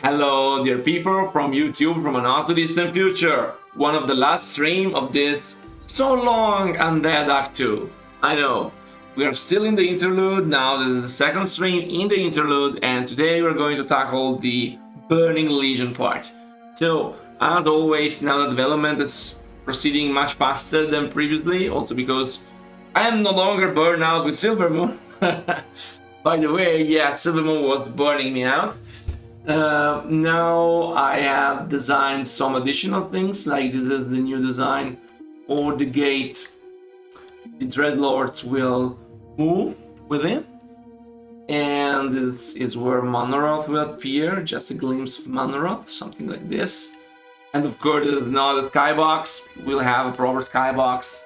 Hello, dear people from YouTube from an not too distant future. One of the last stream of this so long undead Act 2. I know. We are still in the interlude now. This is the second stream in the interlude, and today we're going to tackle the Burning Legion part. So, as always, now the development is proceeding much faster than previously, also because I am no longer burned out with Silvermoon. By the way, yeah, Silvermoon was burning me out. Now I have designed some additional things, like this is the new design for the gate. The Dreadlords will move within, and this is where Manoroth will appear, just a glimpse of Manoroth, something like this. And of course, this is not a skybox, we'll have a proper skybox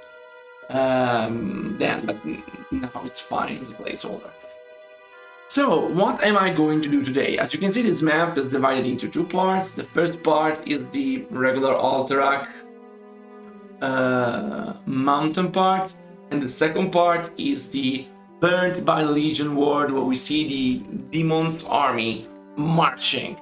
then, but now it's fine, it's a placeholder. So, what am I going to do today? As you can see, this map is divided into two parts. The first part is the regular Alterac mountain part, and the second part is the Burnt by Legion world, where we see the Demon's army marching.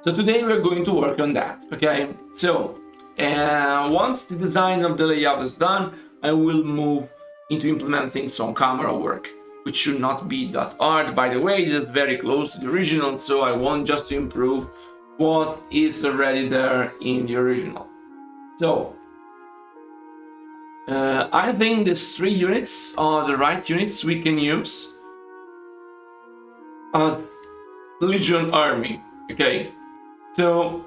So today we're going to work on that, okay? So, once the design of the layout is done, I will move into implementing some camera work, which should not be that hard. By the way, it is very close to the original, so I want just to improve what is already there in the original. So, I think these 3 units are the right units we can use as Legion army, okay? So,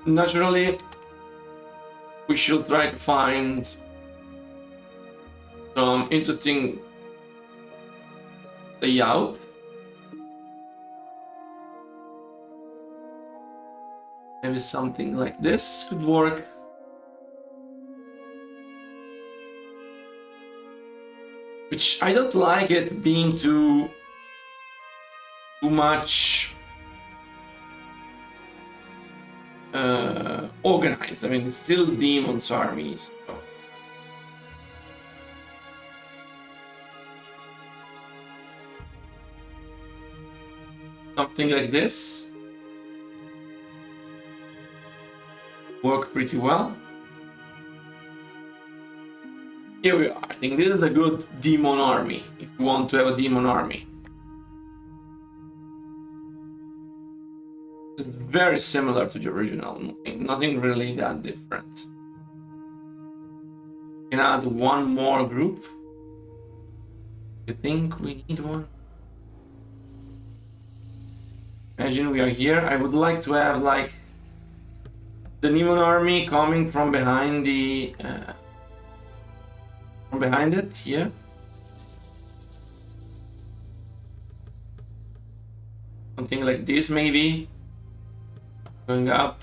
naturally, we should try to find some interesting layout. Maybe something like this could work. Which I don't like it being too much organized. I mean, it's still Demon's armies. So. Something like this work pretty well. Here we are. I think this is a good demon army if you want to have a demon army. It's very similar to the original, nothing really that different. We can add one more group. I think we need one. Imagine we are here. I would like to have like the demon army coming from behind the behind it here. Something like this maybe. Going up.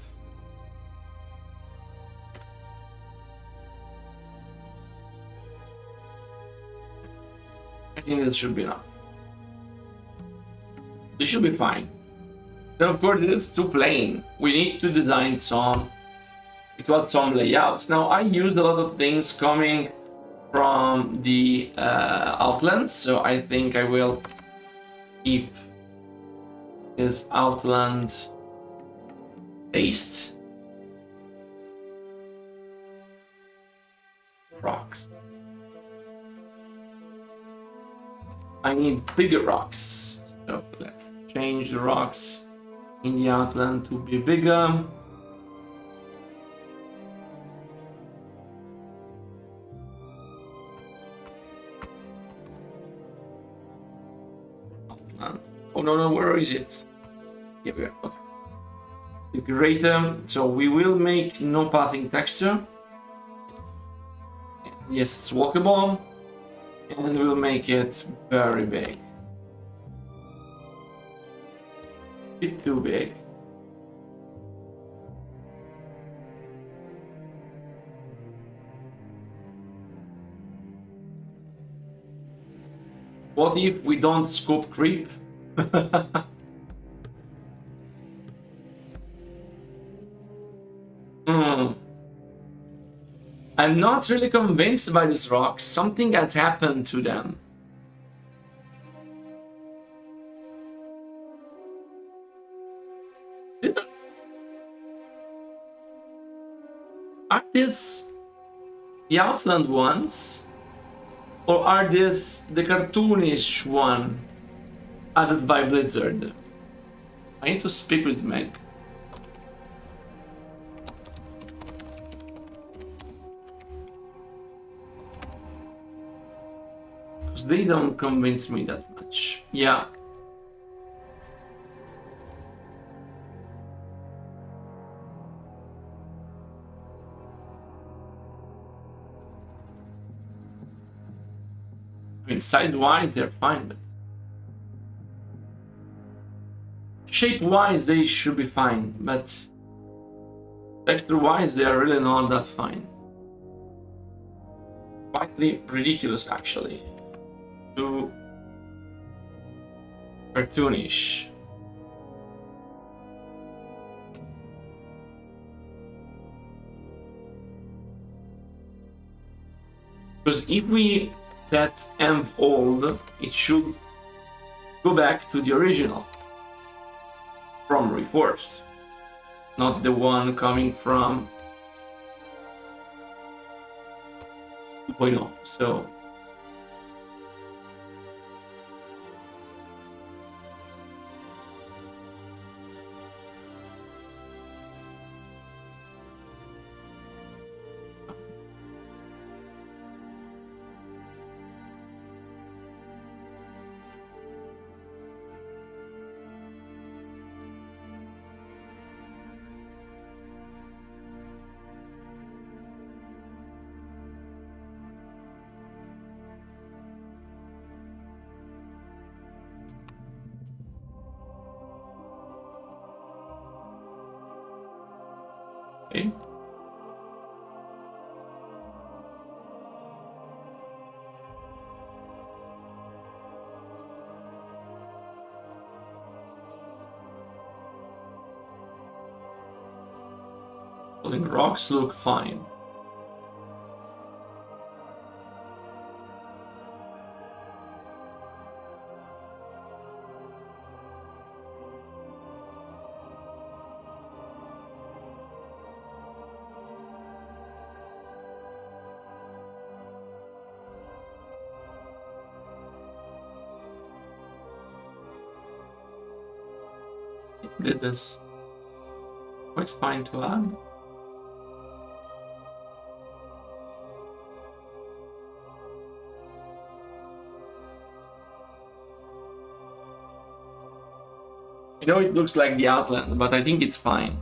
I think this should be enough. This should be fine. Then of course this is too plain. We need to design some layouts. Now I used a lot of things coming from the Outlands, so I think I will keep this Outland taste. Rocks. I need bigger rocks, so let's change the rocks in the Outland to be bigger. Oh no, where is it? Here we are. Okay. The greater, so we will make no pathing texture. Yes, it's walkable, and we'll make it very big. A bit too big. What if we don't scope creep? I'm not really convinced by these rocks. Something has happened to them. Are these the Outland ones? Or are these the cartoonish one added by Blizzard? I need to speak with Meg. Because they don't convince me that much. Yeah. I mean, size-wise, they're fine, but shape-wise, they should be fine, but texture-wise, they are really not that fine. Quite ridiculous, actually. Too cartoonish. Because if we set env old, it should go back to the original from Reforged, not the one coming from 2.0. So okay. I think rocks look fine. Did this quite fine to add. I know it looks like the Outland, but I think it's fine.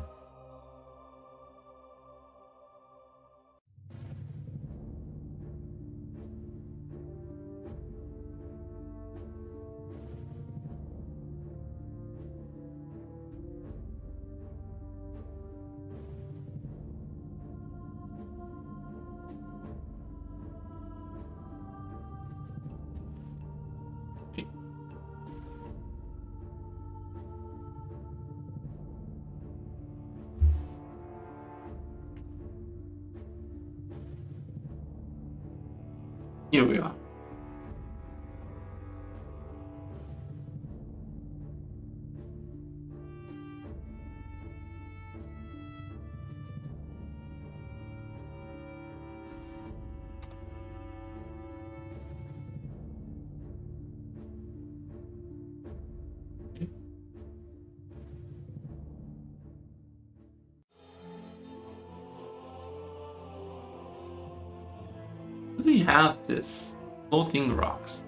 Here we are. Do we have this floating rocks?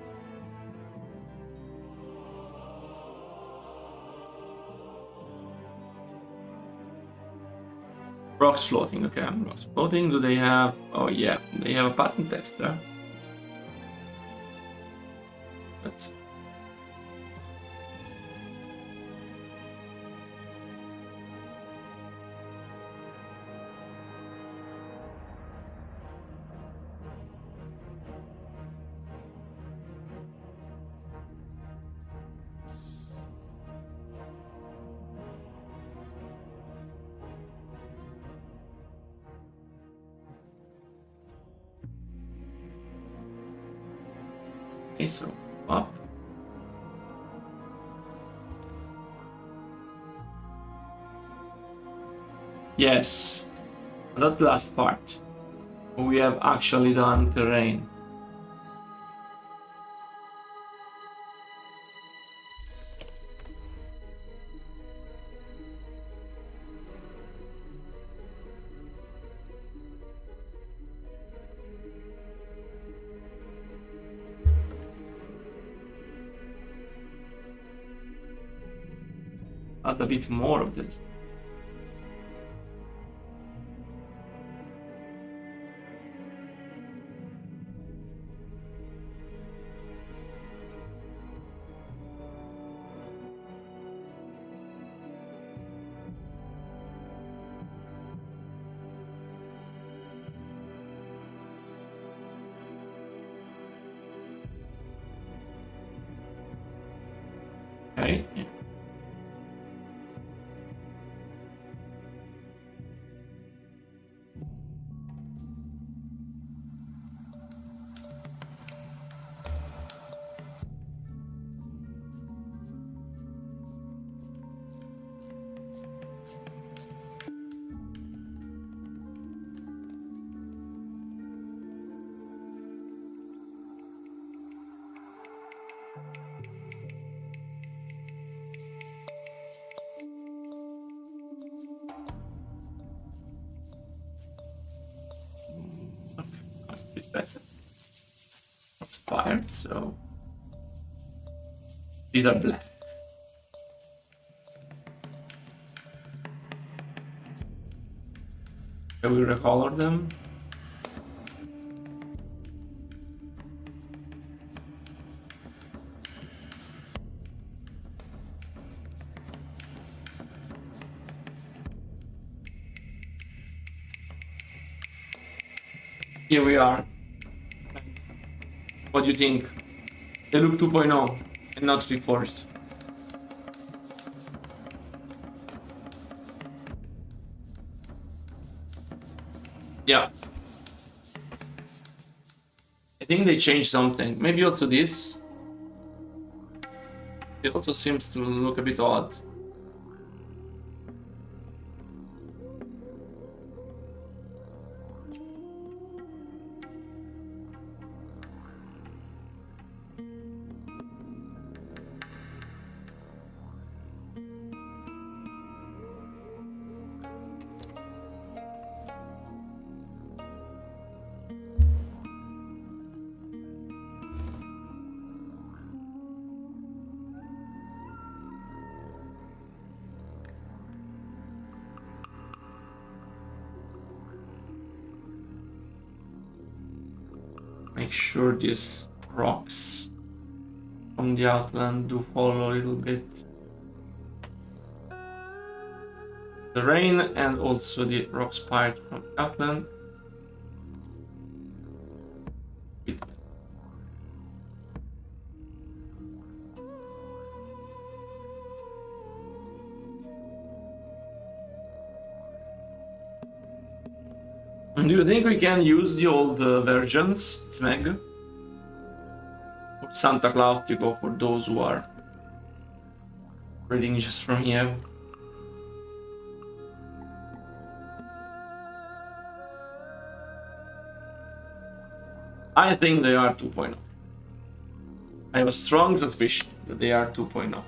Rocks floating, okay, rocks floating. Do they have, oh yeah, they have a pattern text there. But okay, so up. Yes, that last part. We have actually done terrain. Add a bit more of this. Okay. A bit better. Expired, so these are black. Can we recolor them? Here we are. What do you think? They look 2.0 and not Reforged. Yeah. I think they changed something. Maybe also this. It also seems to look a bit odd. Make sure these rocks from the outland do follow a little bit the rain, and also the rocks part from the outland. Do you think we can use the old versions, Smeg? Or Santa Claus to go for those who are reading just from here? I think they are 2.0. I have a strong suspicion that they are 2.0.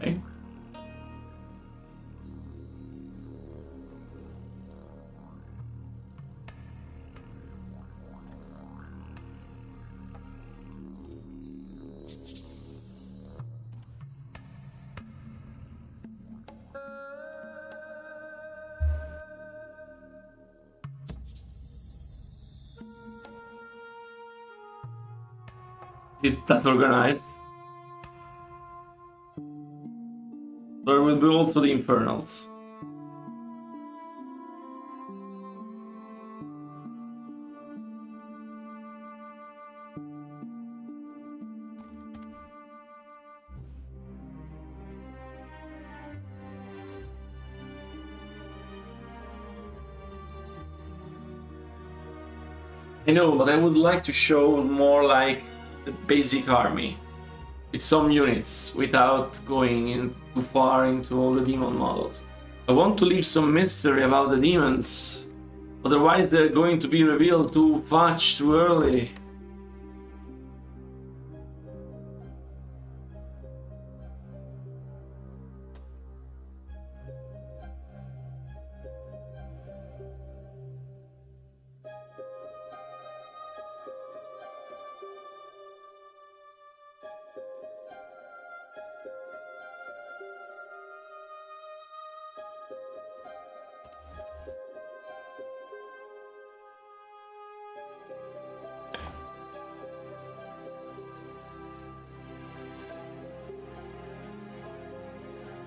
Okay. That organized. There will be also the Infernals. I know, but I would like to show more like the basic army with some units without going in too far into all the demon models. I want to leave some mystery about the demons, otherwise they're going to be revealed too much too early.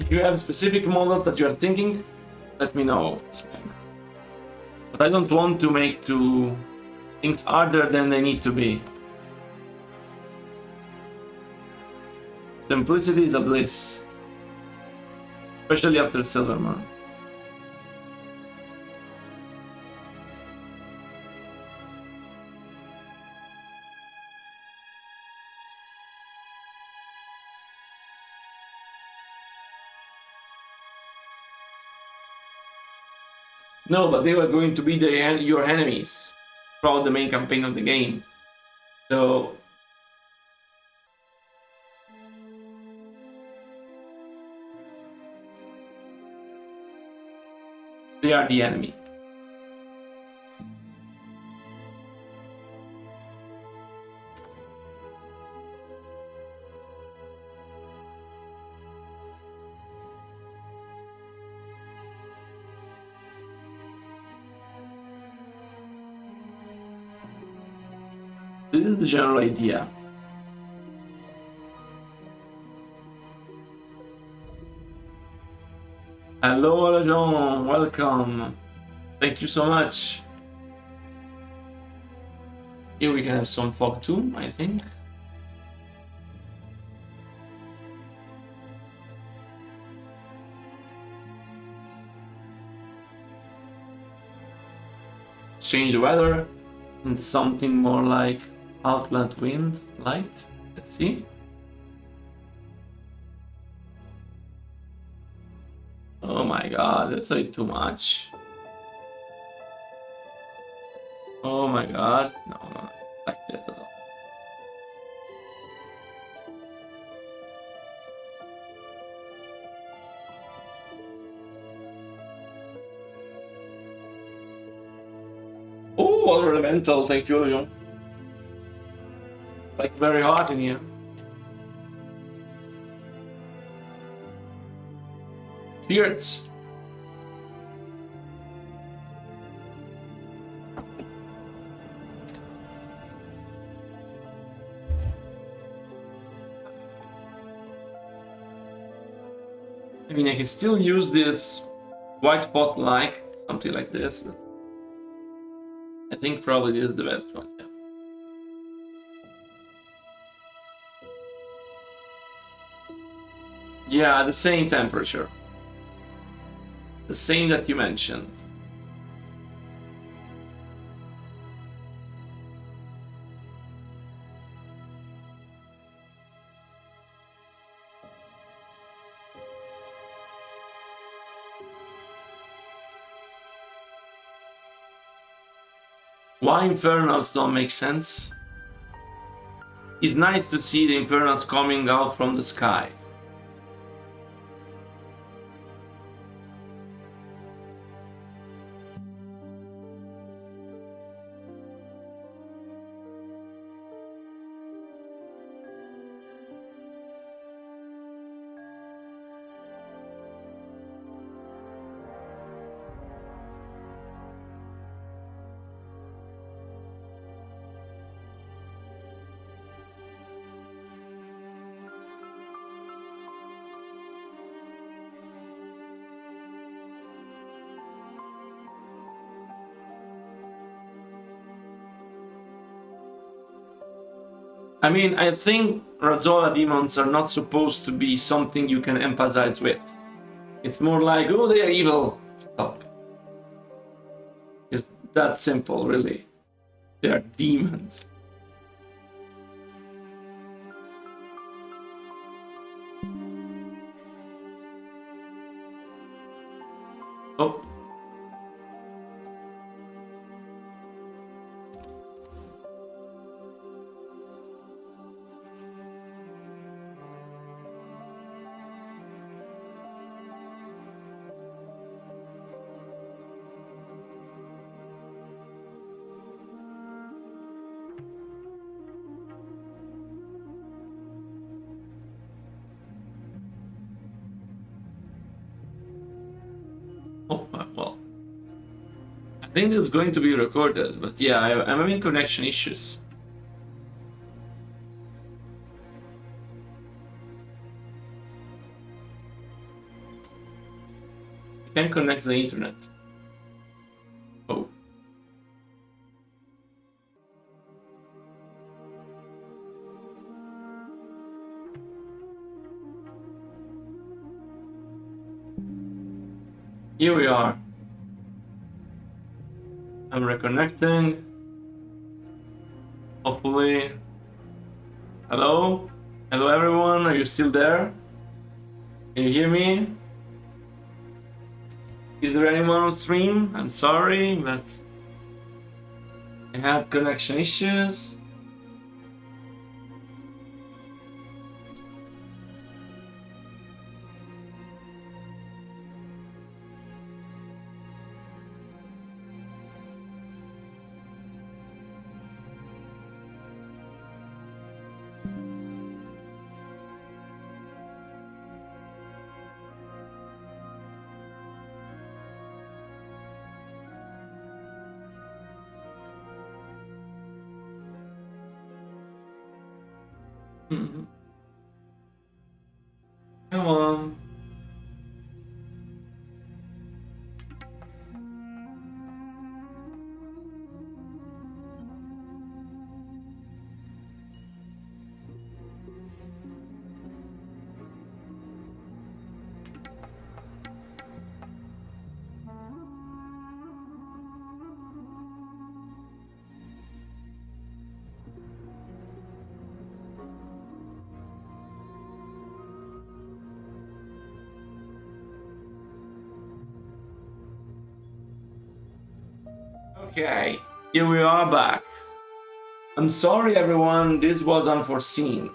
If you have specific models that you are thinking, let me know. But I don't want to make things harder than they need to be. Simplicity is a bliss, especially after Silverman. No, but they were going to be your enemies throughout the main campaign of the game. So they are the enemy. This is the general idea. Hello, Alajon, welcome. Thank you so much. Here we can have some fog too, I think. Change the weather and something more like Outland Wind light. Let's see. Oh my god, that's like too much. Oh my god, no, like that at all. Oh, water elemental, thank you, Leon. Like very hot in here. Spirits. I mean, I can still use this white pot like something like this, but I think probably this is the best one. Yeah. Yeah, the same temperature. The same that you mentioned. Why Infernals don't make sense? It's nice to see the Infernals coming out from the sky. I mean, I think Razola demons are not supposed to be something you can empathize with. It's more like, oh, they are evil. Stop. It's that simple, really. They are demons. Oh. Oh, well. I think it's going to be recorded, but yeah, I'm having connection issues. You can't connect to the internet. Oh. Here we are. I'm reconnecting. Hopefully. Hello? Hello everyone, are you still there? Can you hear me? Is there anyone on stream? I'm sorry, but I had connection issues. Come on. Okay, here we are back. I'm sorry everyone, this was unforeseen.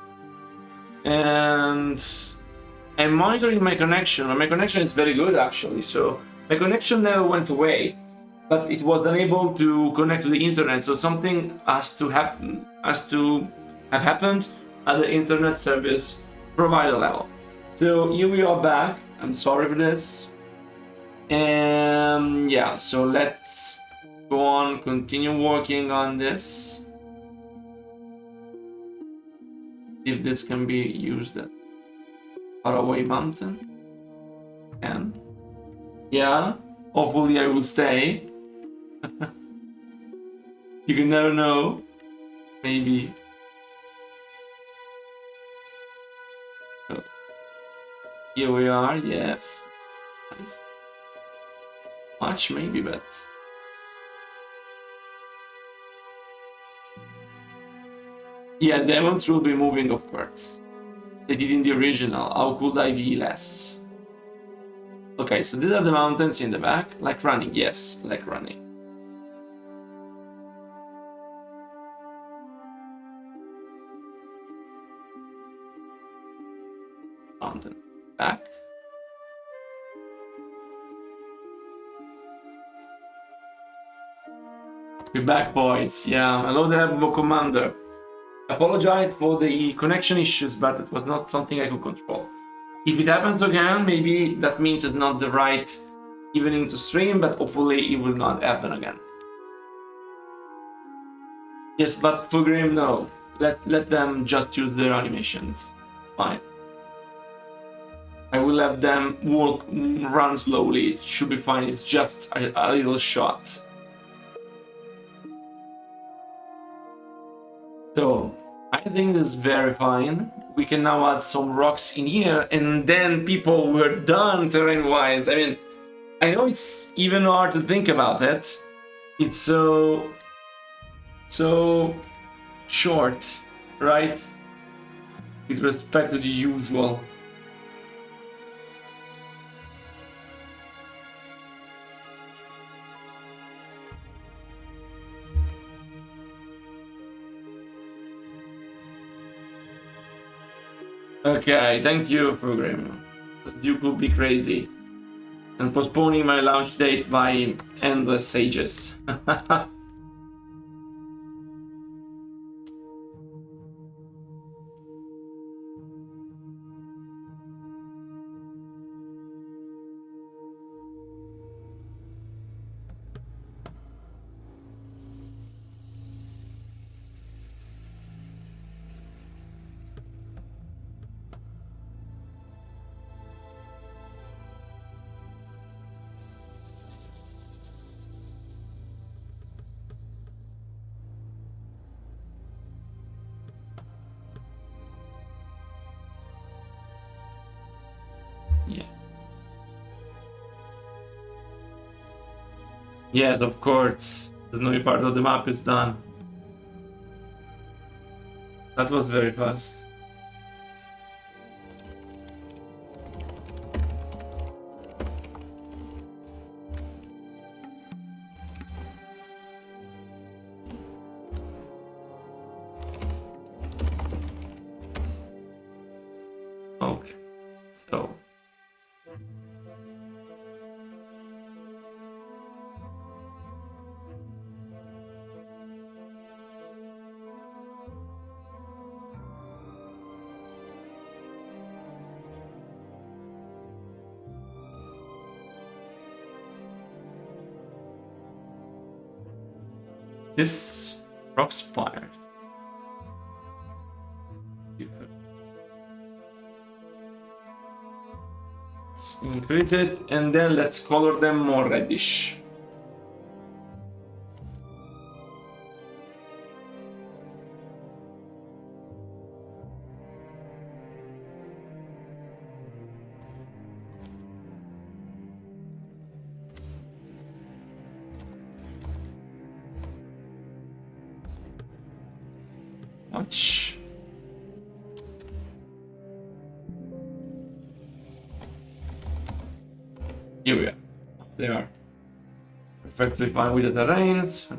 And I'm monitoring my connection. My connection is very good actually, so my connection never went away, but it was unable to connect to the internet, so something has to have happened at the internet service provider level. So here we are back. I'm sorry for this. And yeah, so let's go on, continue working on this. If this can be used at Faraway Mountain. And yeah, hopefully I will stay. You can never know. Maybe. So, here we are, yes. Nice. Much maybe, but yeah, demons will be moving, of course. They did in the original. How could I be less? Okay, so these are the mountains in the back. Like running, yes, like running. Mountain back. We're back, boys. Yeah, hello there, Commander. Apologize for the connection issues, but it was not something I could control. If it happens again, maybe that means it's not the right evening to stream, but hopefully it will not happen again. Yes, but for Grim, no. Let them just use their animations. Fine. I will let them run slowly. It should be fine. It's just a little shot. So, I I think this is very fine. We can now add some rocks in here, and then people were done terrain-wise. I mean, I know it's even hard to think about it. It's so short, right? With respect to the usual. Okay, thank you, program. You could be crazy. And postponing my launch date by endless ages. Yeah. Yes, of course. The snowy part of the map is done. That was very fast. Okay, so this rock spires. Let's increase it, and then let's color them more reddish. Much. Here we are. They are perfectly fine with the terrains.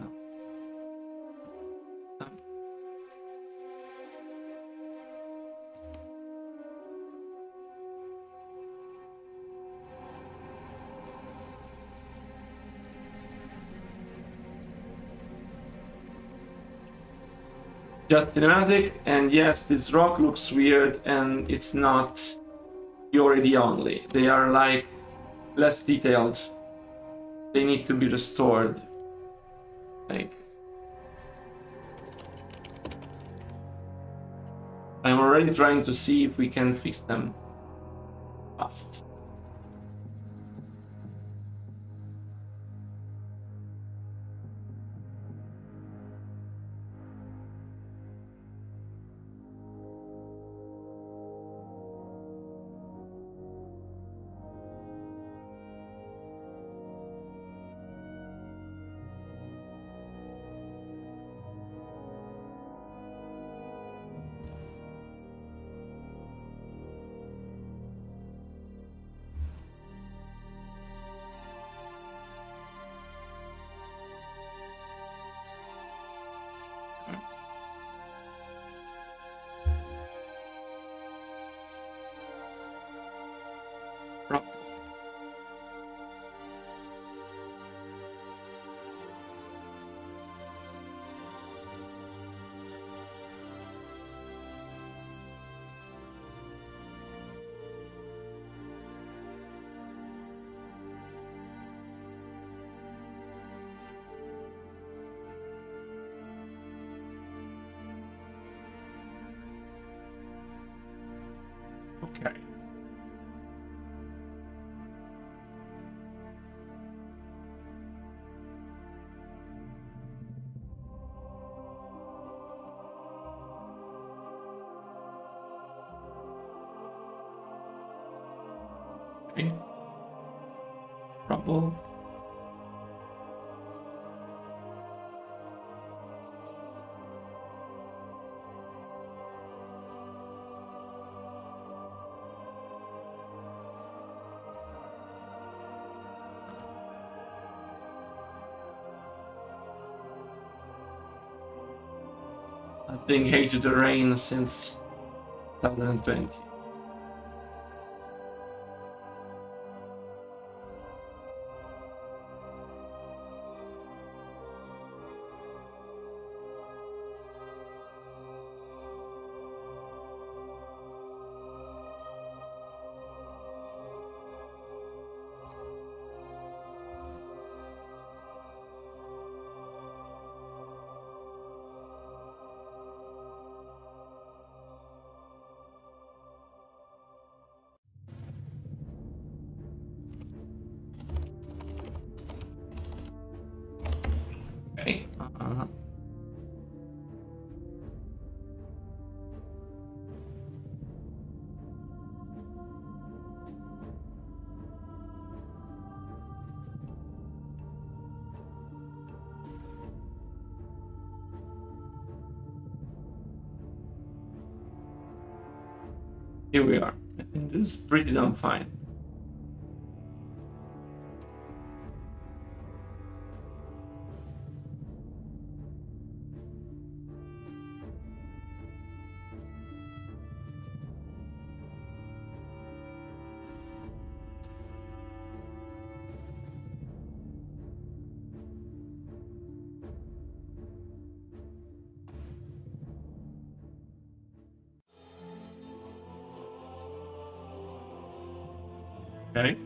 Just cinematic, and yes, this rock looks weird, and it's not already only. They are like less detailed. They need to be restored. Like, I'm already trying to see if we can fix them fast. Okay. Okay. Trouble. I think hated the rain since 2020. Okay. Here we are. I think this is pretty damn fine. Okay.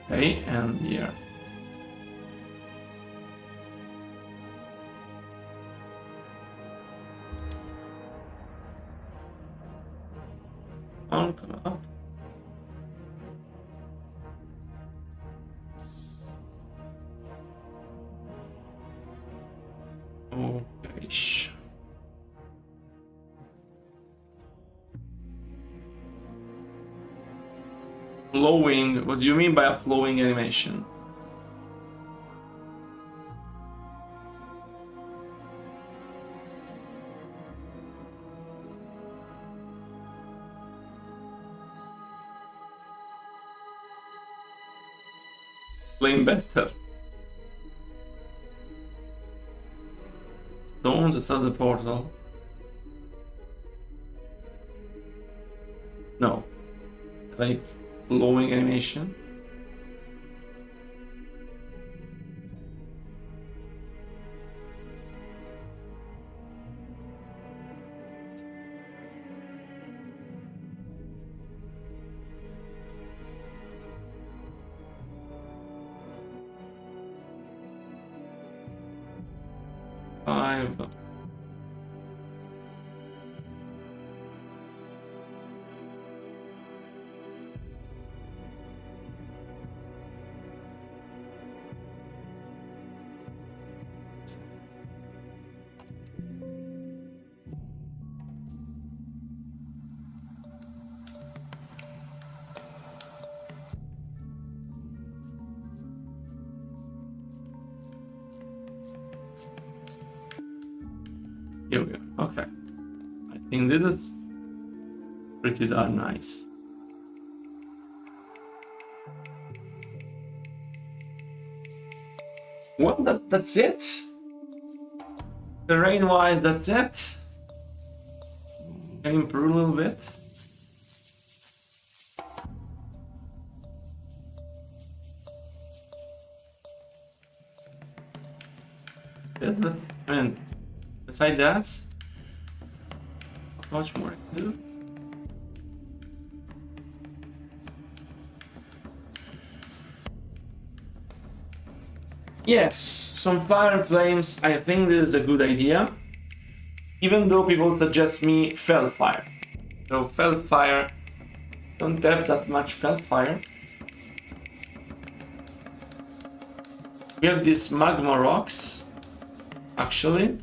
Okay, and here. On, come up. Okay. Flowing, what do you mean by a flowing animation? Explain better. Stone, that's not the portal. No. Like flowing animation. Five. Here we go. Okay. I think this is pretty darn nice. Well, that's it. Terrain-wise, that's it. Can improve a little bit. Yes, but, I mean, beside that, not much more I can do. Yes, some fire and flames, I think this is a good idea. Even though people suggest me fell fire. So Felfire. Don't have that much Felfire. We have these magma rocks. Actually.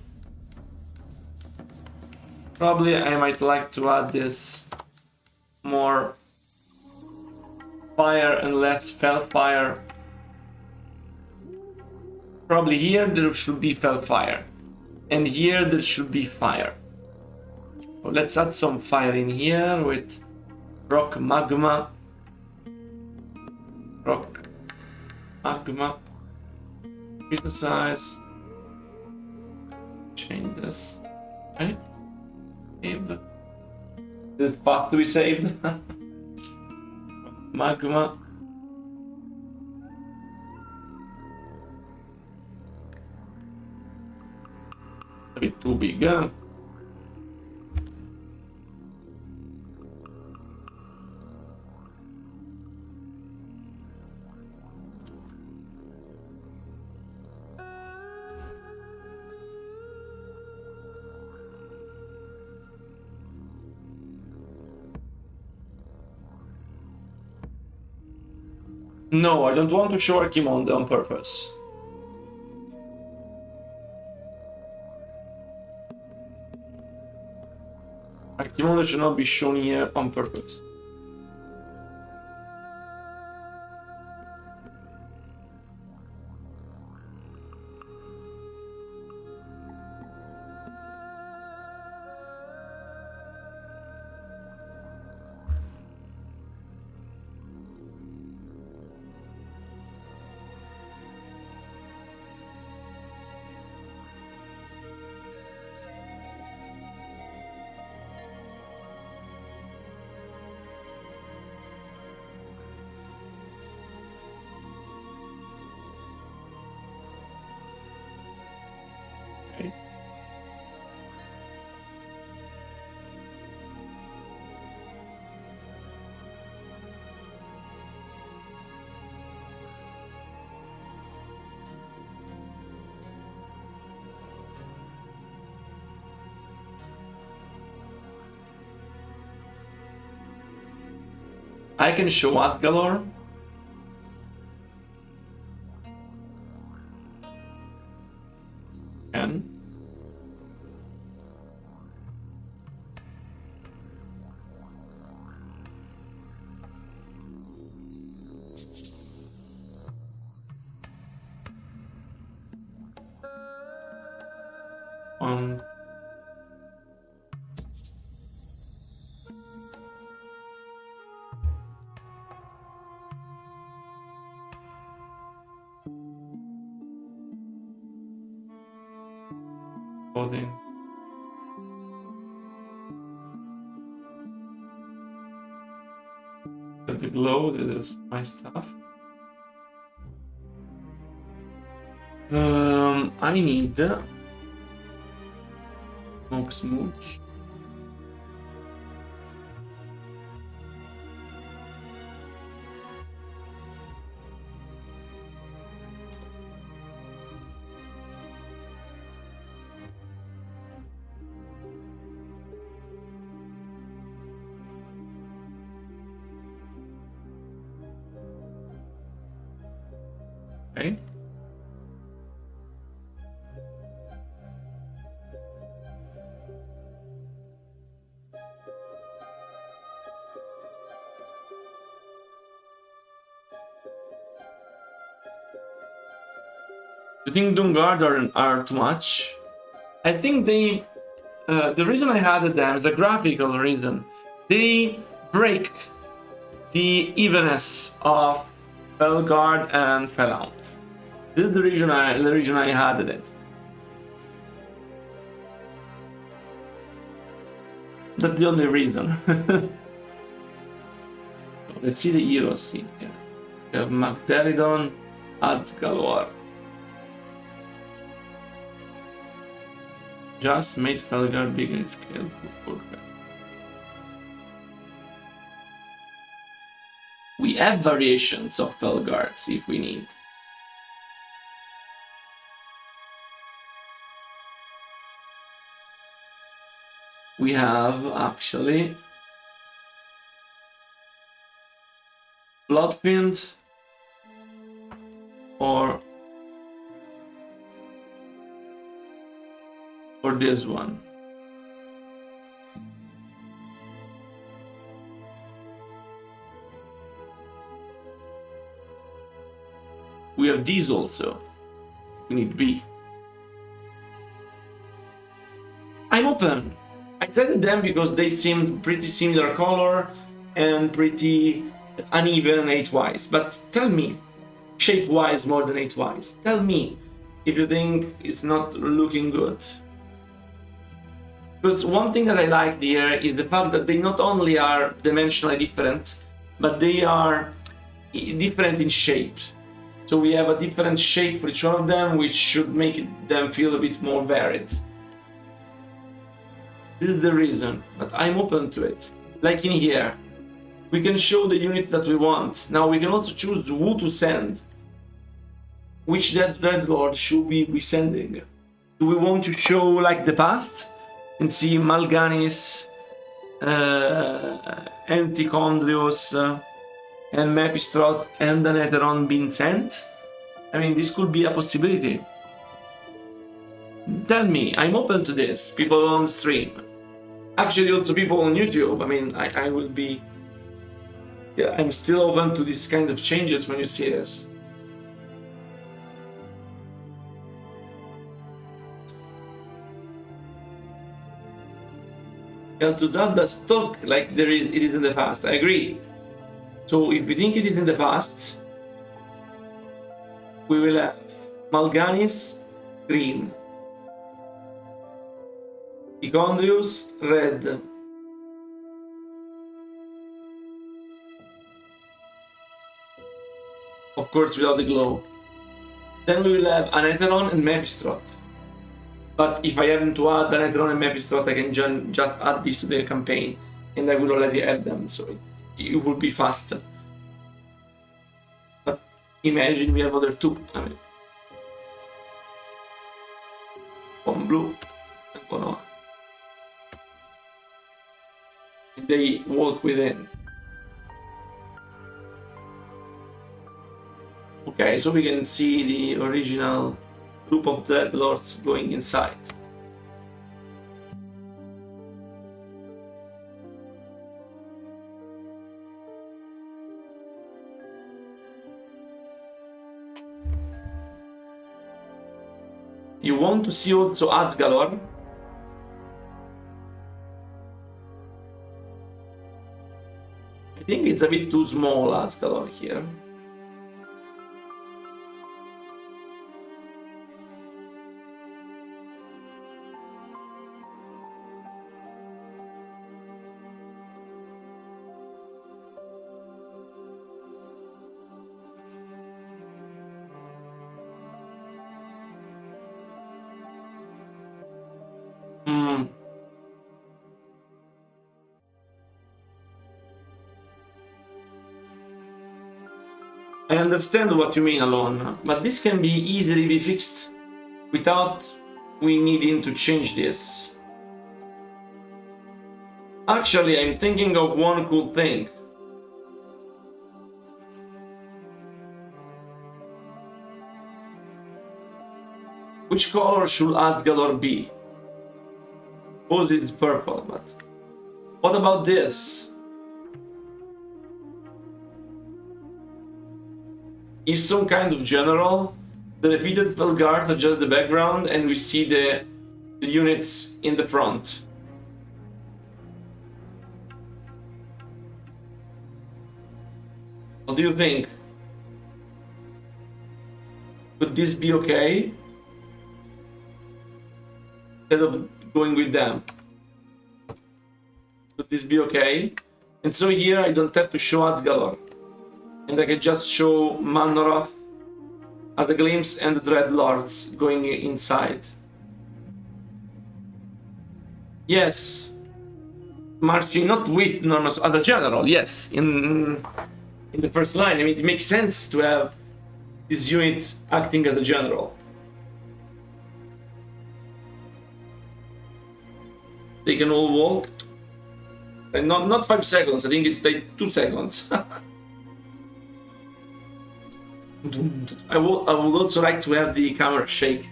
Probably I might like to add this more fire and less Felfire. Probably here there should be Felfire. And here there should be fire. So let's add some fire in here with rock magma. Rock magma. Increase the size. Change this. Okay. Saved. This path to be saved. Magma. A bit too big, huh? No, I don't want to show Archimonde on purpose. Archimonde should not be shown here on purpose. Okay. I can show Atgalor. And on clothing. The glow, this is my stuff. I need smoke smooch. Okay. Do you think Doomguard are too much? I think they... the reason I added them is a graphical reason. They break the evenness of Felguard and Felhound. This is the reason I added it. That's the only reason. Let's see the heroes in here. We have Magdelidon, Adgalor. Just made Felguard bigger in scale. We have variations of Felguards if we need. We have actually Bloodfiend or this one. We have these also. We need B. I'm open. I tried them because they seemed pretty similar color and pretty uneven age-wise. But tell me, shape-wise more than age-wise. Tell me if you think it's not looking good. Because one thing that I like here is the fact that they not only are dimensionally different, but they are different in shape. So we have a different shape for each one of them, which should make them feel a bit more varied. This is the reason, but I'm open to it. Like in here, we can show the units that we want. Now we can also choose who to send. Which Red Lord should we be sending? Do we want to show like the past and see Mal'Ganis, Antichondrios, and Mephistroth and an Aetheron being sent? I mean, this could be a possibility. Tell me, I'm open to this. People on stream. Actually, also people on YouTube. I mean, I will be... Yeah, I'm still open to this kind of changes when you see this. Kel'Thuzad does talk like it is in the past. I agree. So if we think it is in the past, we will have Mal'Ganis green, Echondrius red, of course without the glow. Then we will have an Aetheron and Mephistroth. But if I happen to add an Aetheron and Mephistroth, I can just add this to the campaign, and I will already have them, so it will be faster. But imagine we have other two. I mean, one blue and one orange. They walk within. Okay, so we can see the original group of Dreadlords going inside. You want to see also Azgalor? I think it's a bit too small, Azgalor here. I understand what you mean, Alon, but this can be easily be fixed without we needing to change this. Actually, I'm thinking of one cool thing. Which color should Azgalor be? Suppose it's purple, but what about this? Is some kind of general. The repeated Felguard adjust the background and we see the units in the front. What do you think? Could this be okay? Instead of going with them. Could this be okay? And so here I don't have to show Azgalor. And I can just show Manoroth as a glimpse and the Dreadlords going inside. Yes. Marching not with normal, as a general, yes. In the first line. I mean, it makes sense to have this unit acting as a general. They can all walk. And not 5 seconds, I think it's 2 seconds. I would also like to have the camera shake.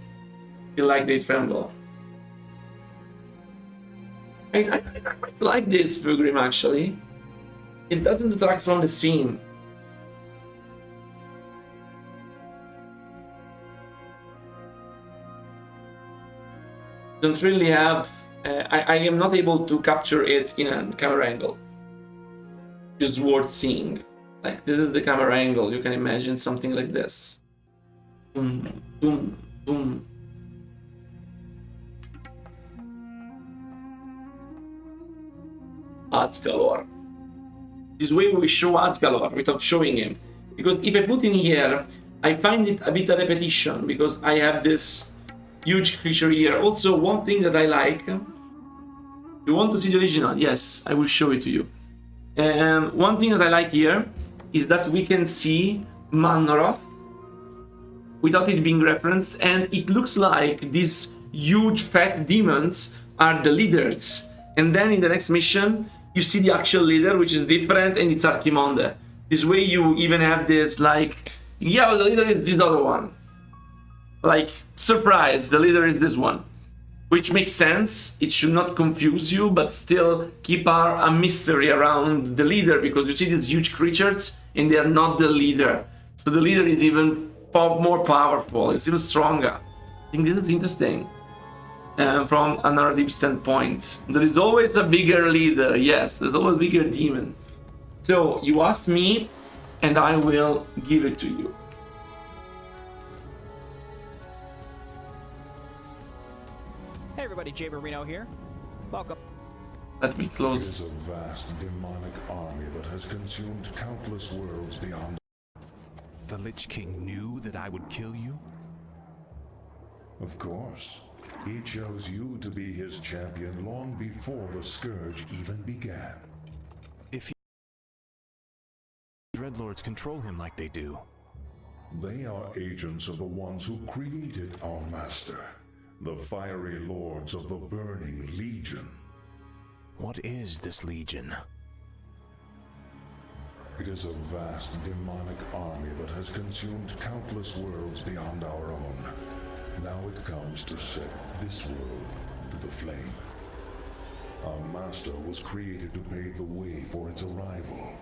Feel like they tremble. I quite like this Fugrim actually. It doesn't detract from the scene. Don't really have. I am not able to capture it in a camera angle. Just worth seeing. Like this is the camera angle. You can imagine something like this. Boom, boom, boom. Ads galore. This way we show ads galore without showing him. Because if I put in here, I find it a bit of repetition because I have this huge creature here. Also, one thing that I like. You want to see the original? Yes, I will show it to you. One thing that I like here is that we can see Manroth without it being referenced, and it looks like these huge fat demons are the leaders. And then in the next mission, you see the actual leader, which is different, and it's Archimonde. This way you even have this like, yeah, the leader is this other one. Like, surprise, the leader is this one. Which makes sense, it should not confuse you, but still keep a mystery around the leader, because you see these huge creatures, and they are not the leader. So the leader is even more powerful, it's even stronger. I think this is interesting. From a narrative standpoint. There is always a bigger leader, yes, there's always a bigger demon. So, you asked me, and I will give it to you. Hey everybody, Jay Marino here. Welcome. Let me close. It is a vast demonic army that has consumed countless worlds beyond. The Lich King knew that I would kill you? Of course. He chose you to be his champion long before the Scourge even began. If he... Dreadlords control him like they do. They are agents of the ones who created our master, the fiery lords of the Burning Legion. What is this Legion? It is a vast demonic army that has consumed countless worlds beyond our own. Now it comes to set this world to the flame. Our master was created to pave the way for its arrival.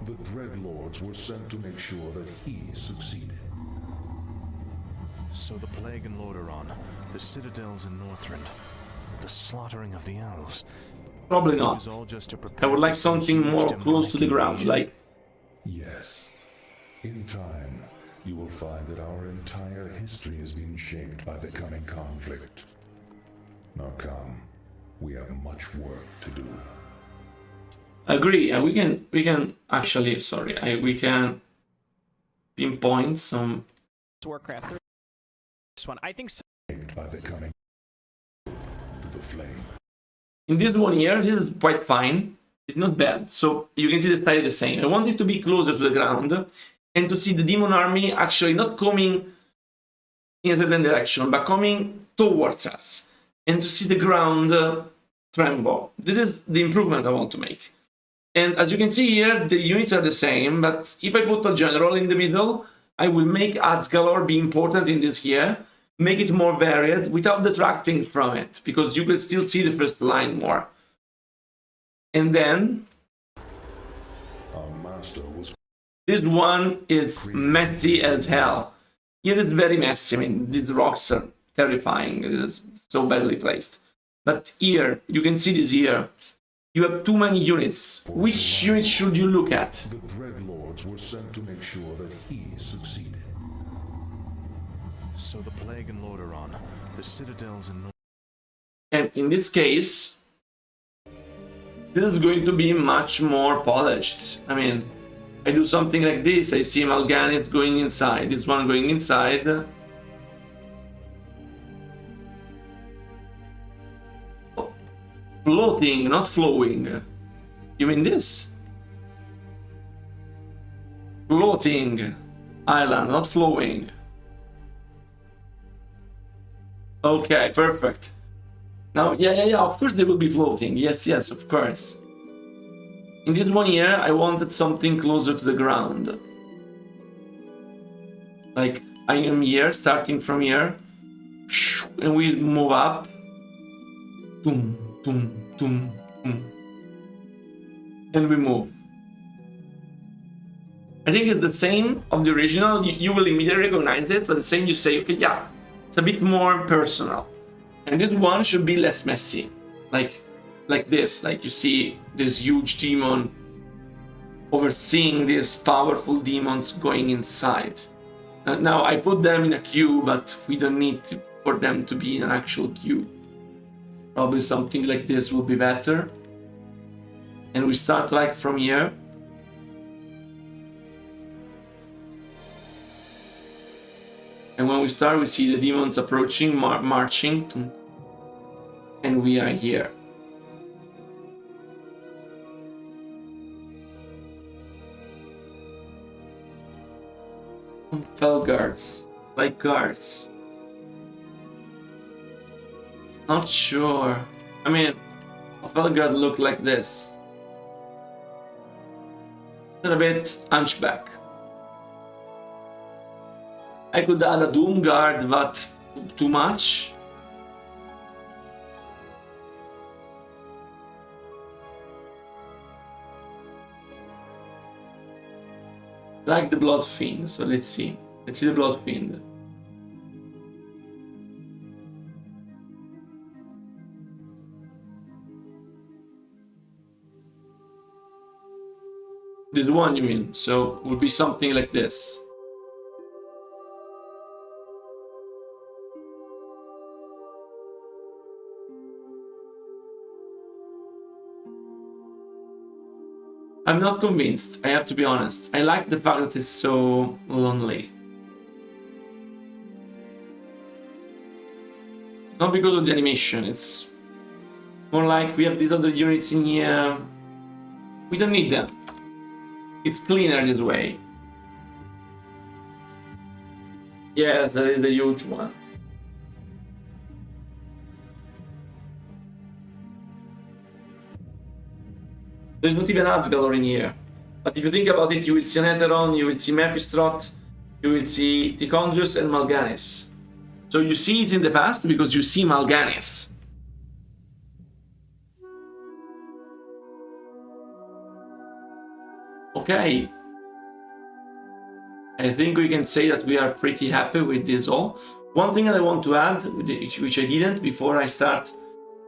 The Dreadlords were sent to make sure that he succeeded. So the Plague in Lordaeron, the citadels in Northrend, the slaughtering of the elves. Probably It not. was all just to I prepare would like for some something huge more close to the demonic ground, invasion. like... Yes. In time, you will find that our entire history has been shaped by the coming conflict. Now come, we have much work to do. Agree, and we can actually, sorry, we can pinpoint some... Warcraft. This one, I think so. Shaped by the coming to the flame. In this one here, this is quite fine. It's not bad. So you can see the style the same. I want it to be closer to the ground and to see the demon army actually not coming in a certain direction, but coming towards us. And to see the ground tremble. This is the improvement I want to make. And as you can see here, the units are the same, but if I put a general in the middle, I will make ads galore be important in this here, make it more varied without detracting from it, because you can still see the first line more. And then Our master was this one is messy as hell. Here it's very messy. I mean, these rocks are terrifying. It is so badly placed. But here, you can see this here. You have too many units. Which unit should you look at? the Dreadlords were sent to make sure that he succeeded. So the Plague in Lordaeron, the citadels in North... And in this case, this is going to be much more polished. I mean, I do something like this, I see Mal'Ganis going inside, this one going inside. Floating, not flowing. You mean this? Floating island, not flowing. Okay, perfect. Now, yeah, of course they will be floating. Yes, of course. In this one here, I wanted something closer to the ground. Like I am here, starting from here, and we move up. Boom, boom, boom, boom. And we move. I think it's the same of the original. You will immediately recognize it, but the same you say, okay, yeah, it's a bit more personal. And this one should be less messy. Like this, like you see this huge demon overseeing these powerful demons going inside. Now I put them in a queue, but we don't need for them to be in an actual queue. Probably something like this will be better. And we start like from here. And when we start, we see the demons approaching, marching, and we are here. Fell guards, like guards. Not sure. I mean, a fell guard look like this. A bit hunchback. I could add a Doom Guard, but too much. Like the Blood Fiend, so let's see. Let's see the Blood Fiend. This one, you mean? So would be something like this. I'm not convinced, I have to be honest. I like the fact that it's so lonely. Not because of the animation, it's more like we have these other units in here. We don't need them. It's cleaner this way. Yes, that is the huge one. There's not even Asgalor in here. But if you think about it, you will see Anetheron, you will see Mephistroth, you will see Tichondrius and Mal'Ganis. So you see it in the past because you see Mal'Ganis. Okay. I think we can say that we are pretty happy with this all. One thing that I want to add, which I didn't before I start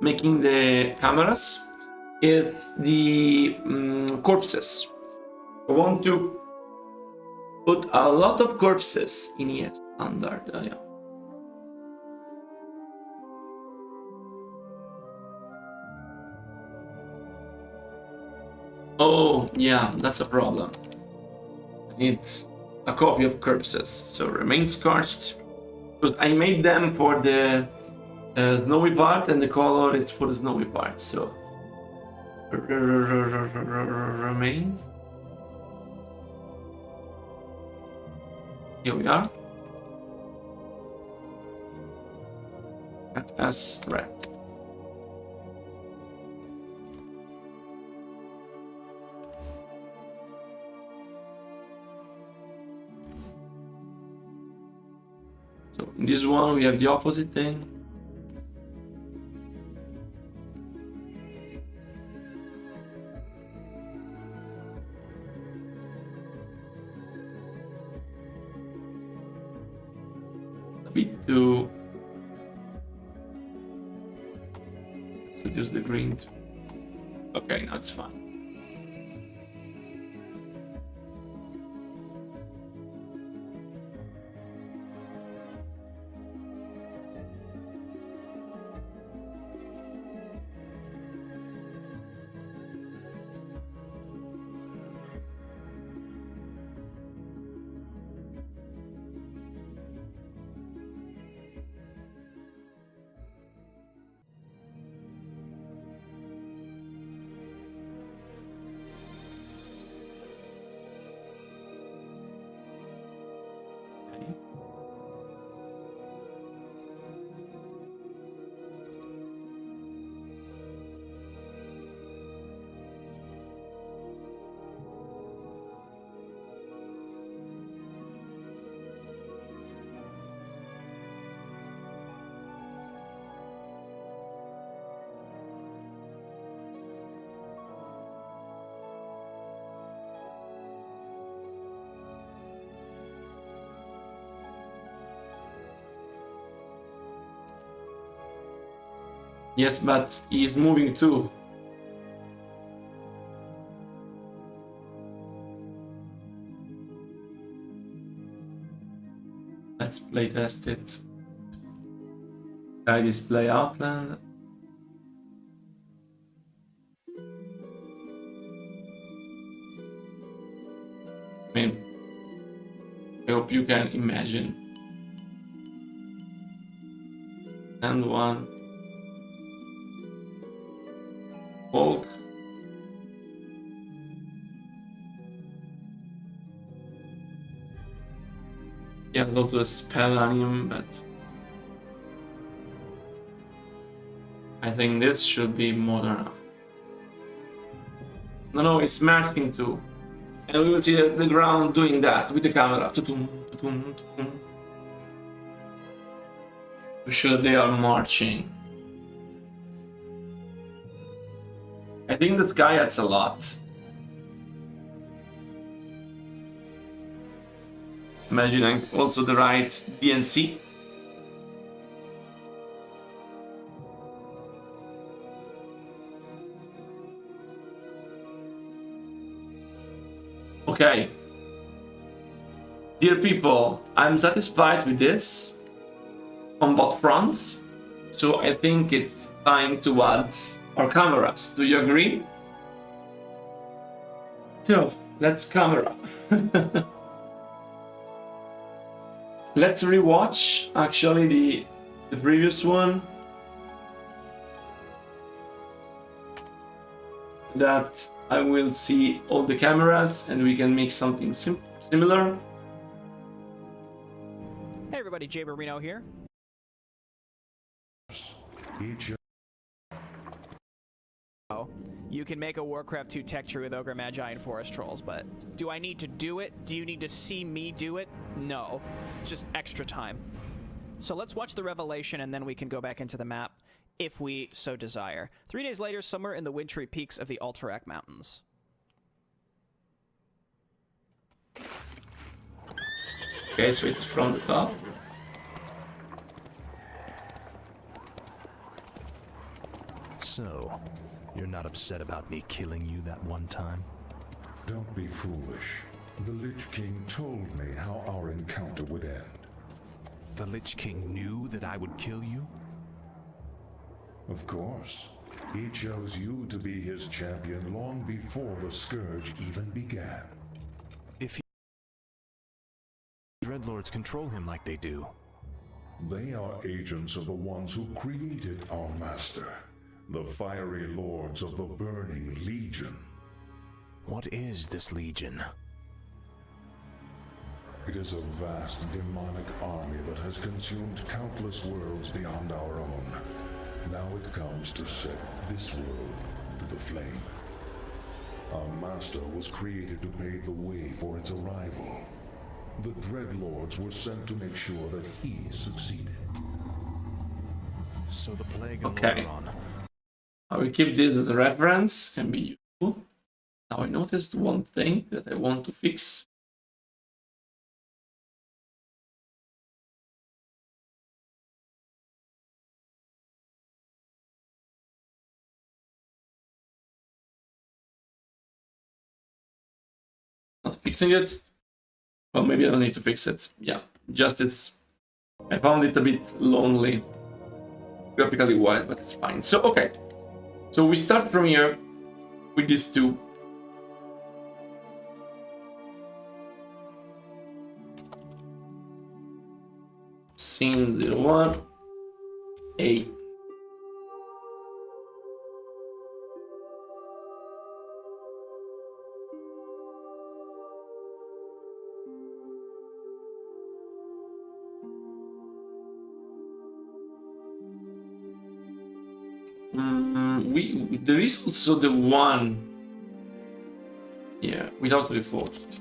making the cameras, is the corpses. I want to put a lot of corpses in here. Standard, yeah. Oh, yeah, that's a problem. I need a copy of corpses. So remain scorched, because I made them for the snowy part, and the color is for the snowy part. So remains. Here we are. As red. So in this one we have the opposite thing. A bit to use the green. Okay, now it's fine. Yes, but he's moving too. Let's playtest it. Try display Outland. I mean, I hope you can imagine. And one. Bulk. Yeah, there's also a spell on him, but I think this should be more than enough. No, it's smashing too. And we will see the ground doing that with the camera. To show they are marching. I think that guy adds a lot. Imagining also the right DNC. Okay. Dear people, I'm satisfied with this on both fronts. So I think it's time to add our cameras. Do you agree? So, let's camera. Let's rewatch actually the previous one. That I will see all the cameras and we can make something similar. Hey everybody, Jay Marino here. You can make a Warcraft 2 tech tree with Ogre Magi and Forest Trolls, but do I need to do it? Do you need to see me do it? No. It's just extra time. So let's watch the revelation and then we can go back into the map if we so desire. 3 days later, somewhere in the wintry peaks of the Alterac Mountains. Okay, so it's from the top. So, you're not upset about me killing you that one time? Don't be foolish. The Lich King told me how our encounter would end. The Lich King knew that I would kill you? Of course. He chose you to be his champion long before the Scourge even began. If he... Dreadlords control him like they do. They are agents of the ones who created our master, the fiery lords of the Burning Legion. What is this Legion? It is a vast demonic army that has consumed countless worlds beyond our own. Now it comes to set this world to the flame. Our master was created to pave the way for its arrival. The Dreadlords were sent to make sure that he succeeded. So the plague of Okay. Lordaeron. I will keep this as a reference, can be useful. Now I noticed one thing that I want to fix. Not fixing it. Well, maybe I don't need to fix it. Yeah, just I found it a bit lonely. Graphically wild, but it's fine. So, okay. So we start from here with these two. Scene 01. A. There is also the one, yeah, without Re-Reforged.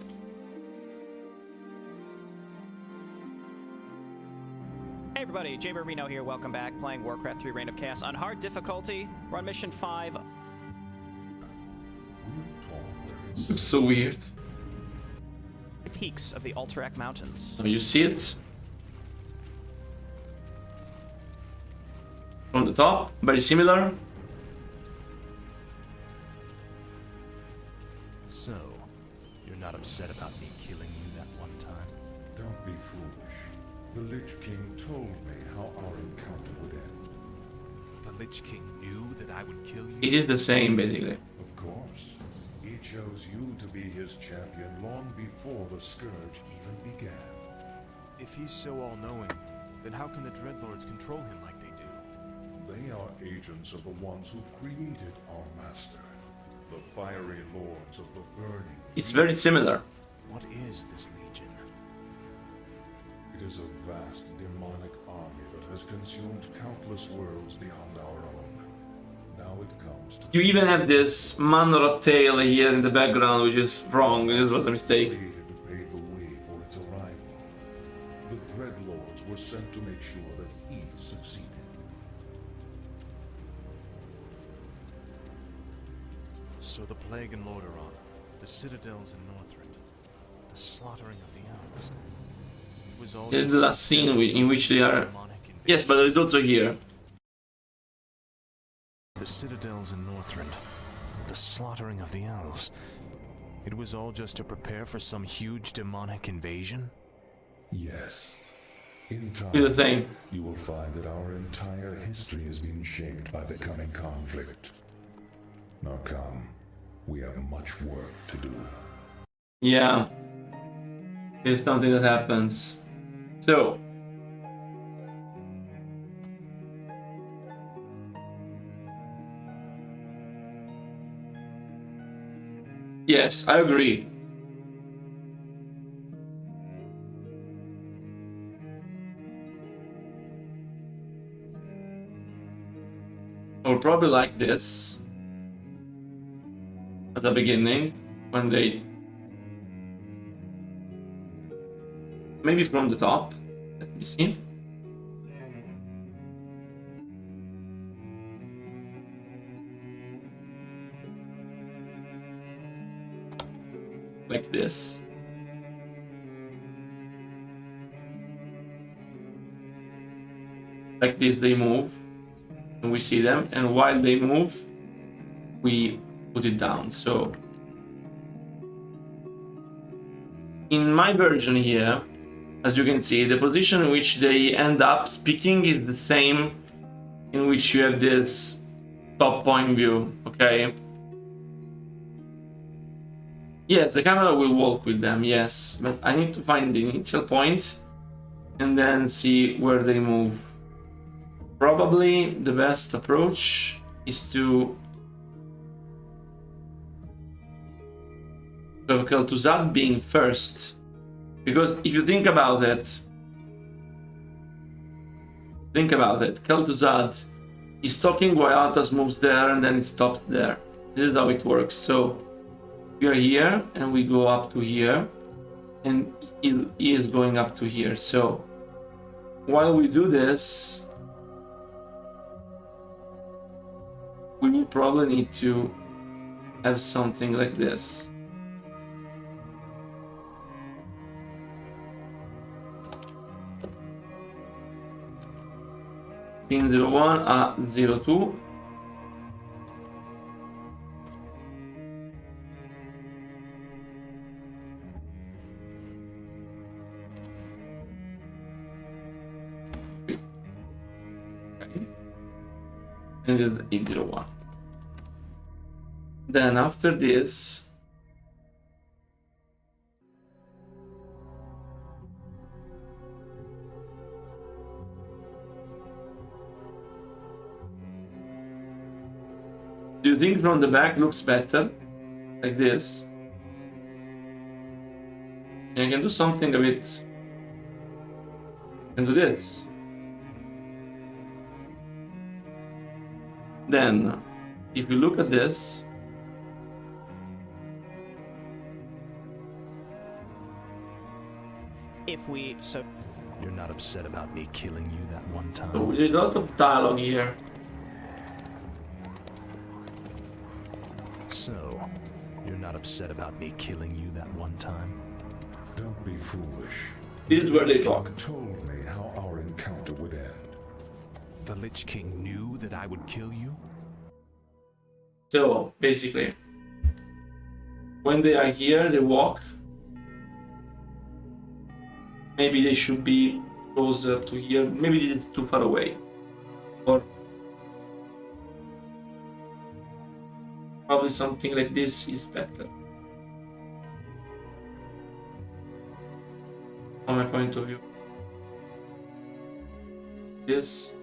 Hey everybody, Jay Marino here, welcome back, playing Warcraft 3 Reign of Chaos on hard difficulty. We're on mission 5. Looks so weird. Peaks of the Alterac Mountains. Oh, you see it? From the top, very similar. So, you're not upset about me killing you that one time? Don't be foolish. The Lich King told me how our encounter would end. The Lich King knew that I would kill you? It is the same, basically. Of course. He chose you to be his champion long before the Scourge even began. If he's so all-knowing, then how can the Dreadlords control him like they do? They are agents of the ones who created our master, the fiery lords of the burning. It's very similar. What is this legion? It is a vast demonic army that has consumed countless worlds beyond our own. Now it comes to You even have this Manrot tail here in the background, which is wrong. This was a mistake. created to pave the way for its arrival. The Dreadlords were sent to make sure that he succeeded. So the Plague in Lordaeron, the Citadels in Northrend, the slaughtering of the elves. It was all It's just the to last scene prepare for in which they some are. demonic invasion. Yes, but it's also here. The Citadels in Northrend, the slaughtering of the elves. It was all just to prepare for some huge demonic invasion? Yes. In time, Do the thing. you will find that our entire history has been shaped by the coming conflict. Now come, we have much work to do. Yeah. It's something that happens. So. Yes, I agree. I would probably like this at the beginning when they maybe from the top. Let me see. Like this. Like this they move and we see them, and while they move we put it down. So in my version here, as you can see, the position in which they end up speaking is the same in which you have this top point view, okay? Yes, the camera will walk with them, yes, but I need to find the initial point and then see where they move. Probably the best approach is to have Kel'Thuzad being first, because if you think about it, Kel'Thuzad is talking while Arthas moves there and then it stops there. This is how it works. So we are here and we go up to here and he is going up to here. So while we do this, we will probably need to have something like this. Scene 01, 02. And this is 801. Then after this, do you think from the back looks better? Like this? And I can do something a bit. I can do this. Then, if you look at this, If we so You're not upset about me killing you that one time? so there's a lot of dialogue here. So, you're not upset about me killing you that one time? Don't be foolish. This is where they talk. Told me how our encounter would end. The Lich King knew that I would kill you? So basically, when they are here, they walk. Maybe they should be closer to here. Maybe it's too far away. Or probably something like this is better. From my point of view. This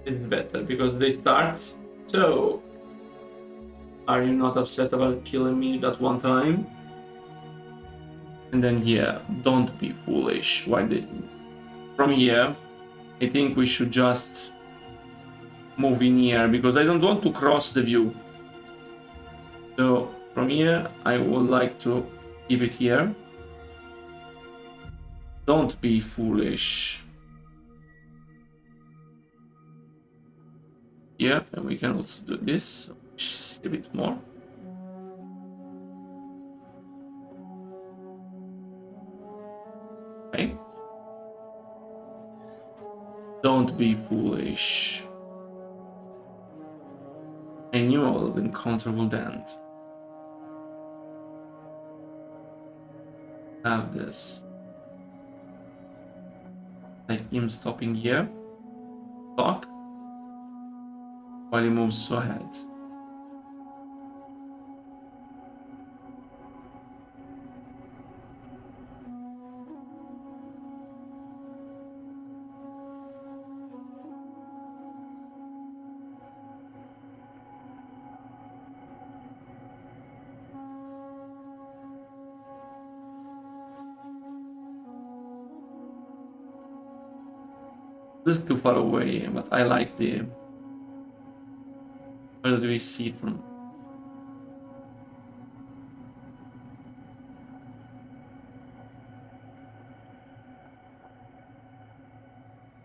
is better because they start. So, are you not upset about killing me that one time? And then yeah, don't be foolish. Why this? From here, I think we should just move in here because I don't want to cross the view. So from here, I would like to keep it here. Don't be foolish. Yeah, and we can also do this a bit more. Okay. Don't be foolish. I knew all the encounter would end. Have this. Like him stopping here. Talk. While he moves ahead. This is too far away, but I like the... Where do we see it from?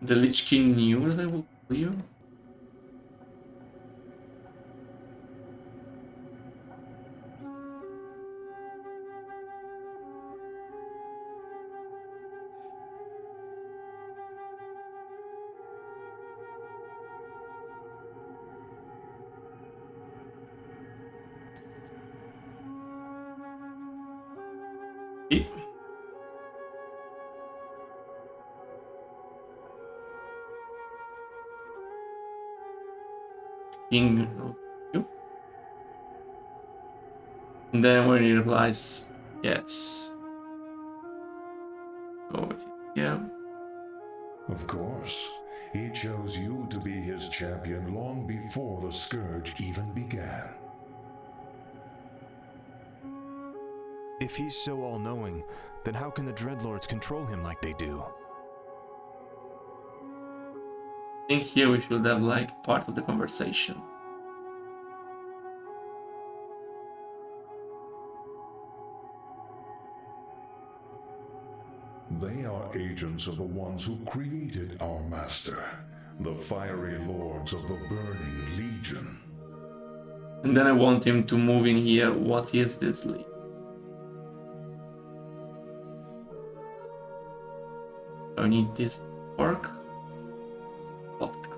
The Lich King knew that I will kill you? King of you. And then when he replies, yes. Go with it. Yeah. Of course. He chose you to be his champion long before the Scourge even began. If he's so all-knowing, then how can the Dreadlords control him like they do? I think here we should have like part of the conversation. They are agents of the ones who created our master, the fiery lords of the Burning Legion. And then I want him to move in here. What is this league? Do I need this to work? Vodka.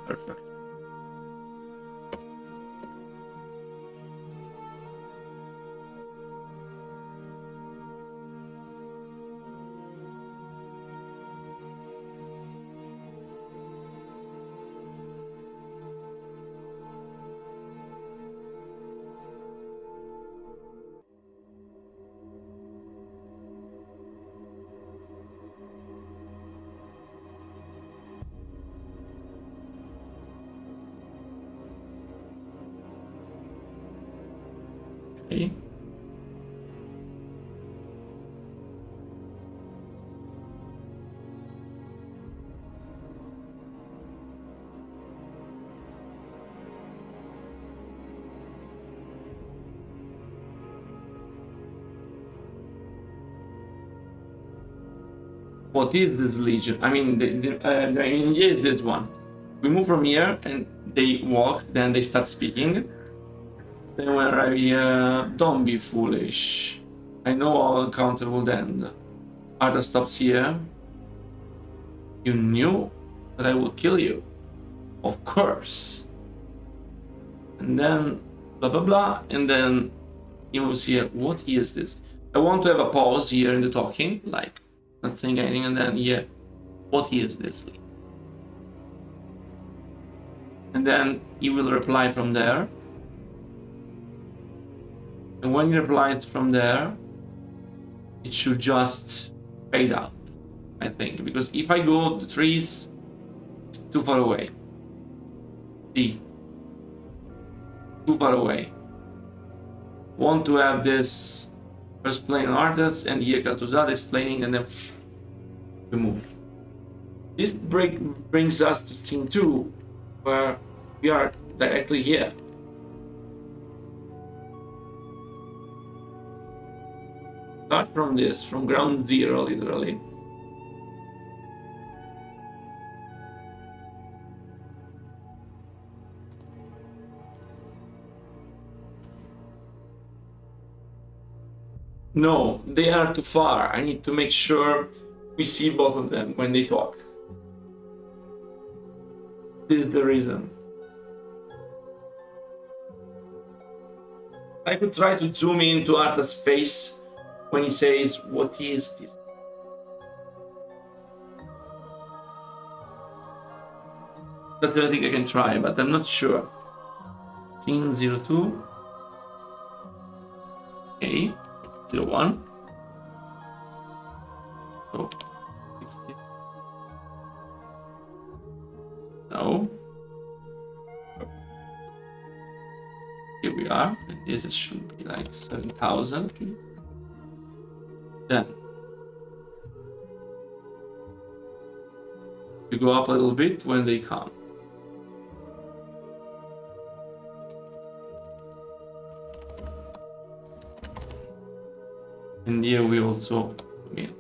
Perfect. Okay. What is this legion? I mean, is this one. We move from here and they walk, then they start speaking. Then when I arrive here, don't be foolish. I know our encounter will end. Arthur stops here. You knew that I would kill you. Of course. And then blah blah blah, and then he moves here. What is this? I want to have a pause here in the talking, like not saying anything, and then here, what is this? And then he will reply from there. And when he replies from there, it should just fade out, I think. Because if I go to the trees, it's too far away. See? Too far away. Want to have this first playing artist and here Kel'Thuzad explaining, and then we move. This break brings us to scene 2, where we are directly here. Start from this, from ground zero, literally. No, they are too far. I need to make sure we see both of them when they talk. This is the reason. I could try to zoom into Arta's face when he says, what is this? That's the only thing I can try, but I'm not sure. Scene 02. Okay. 01. Oh, 60. No. Here we are. And this should be like 7,000. Then you go up a little bit when they come. And here we also come in.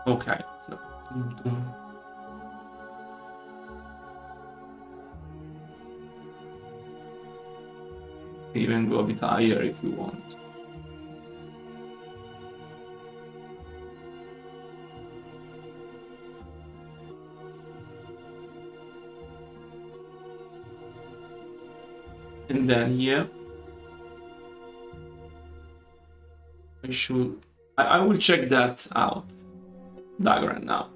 Okay. So, even go a bit higher if we want. And then here, I will check that out. Diagram now.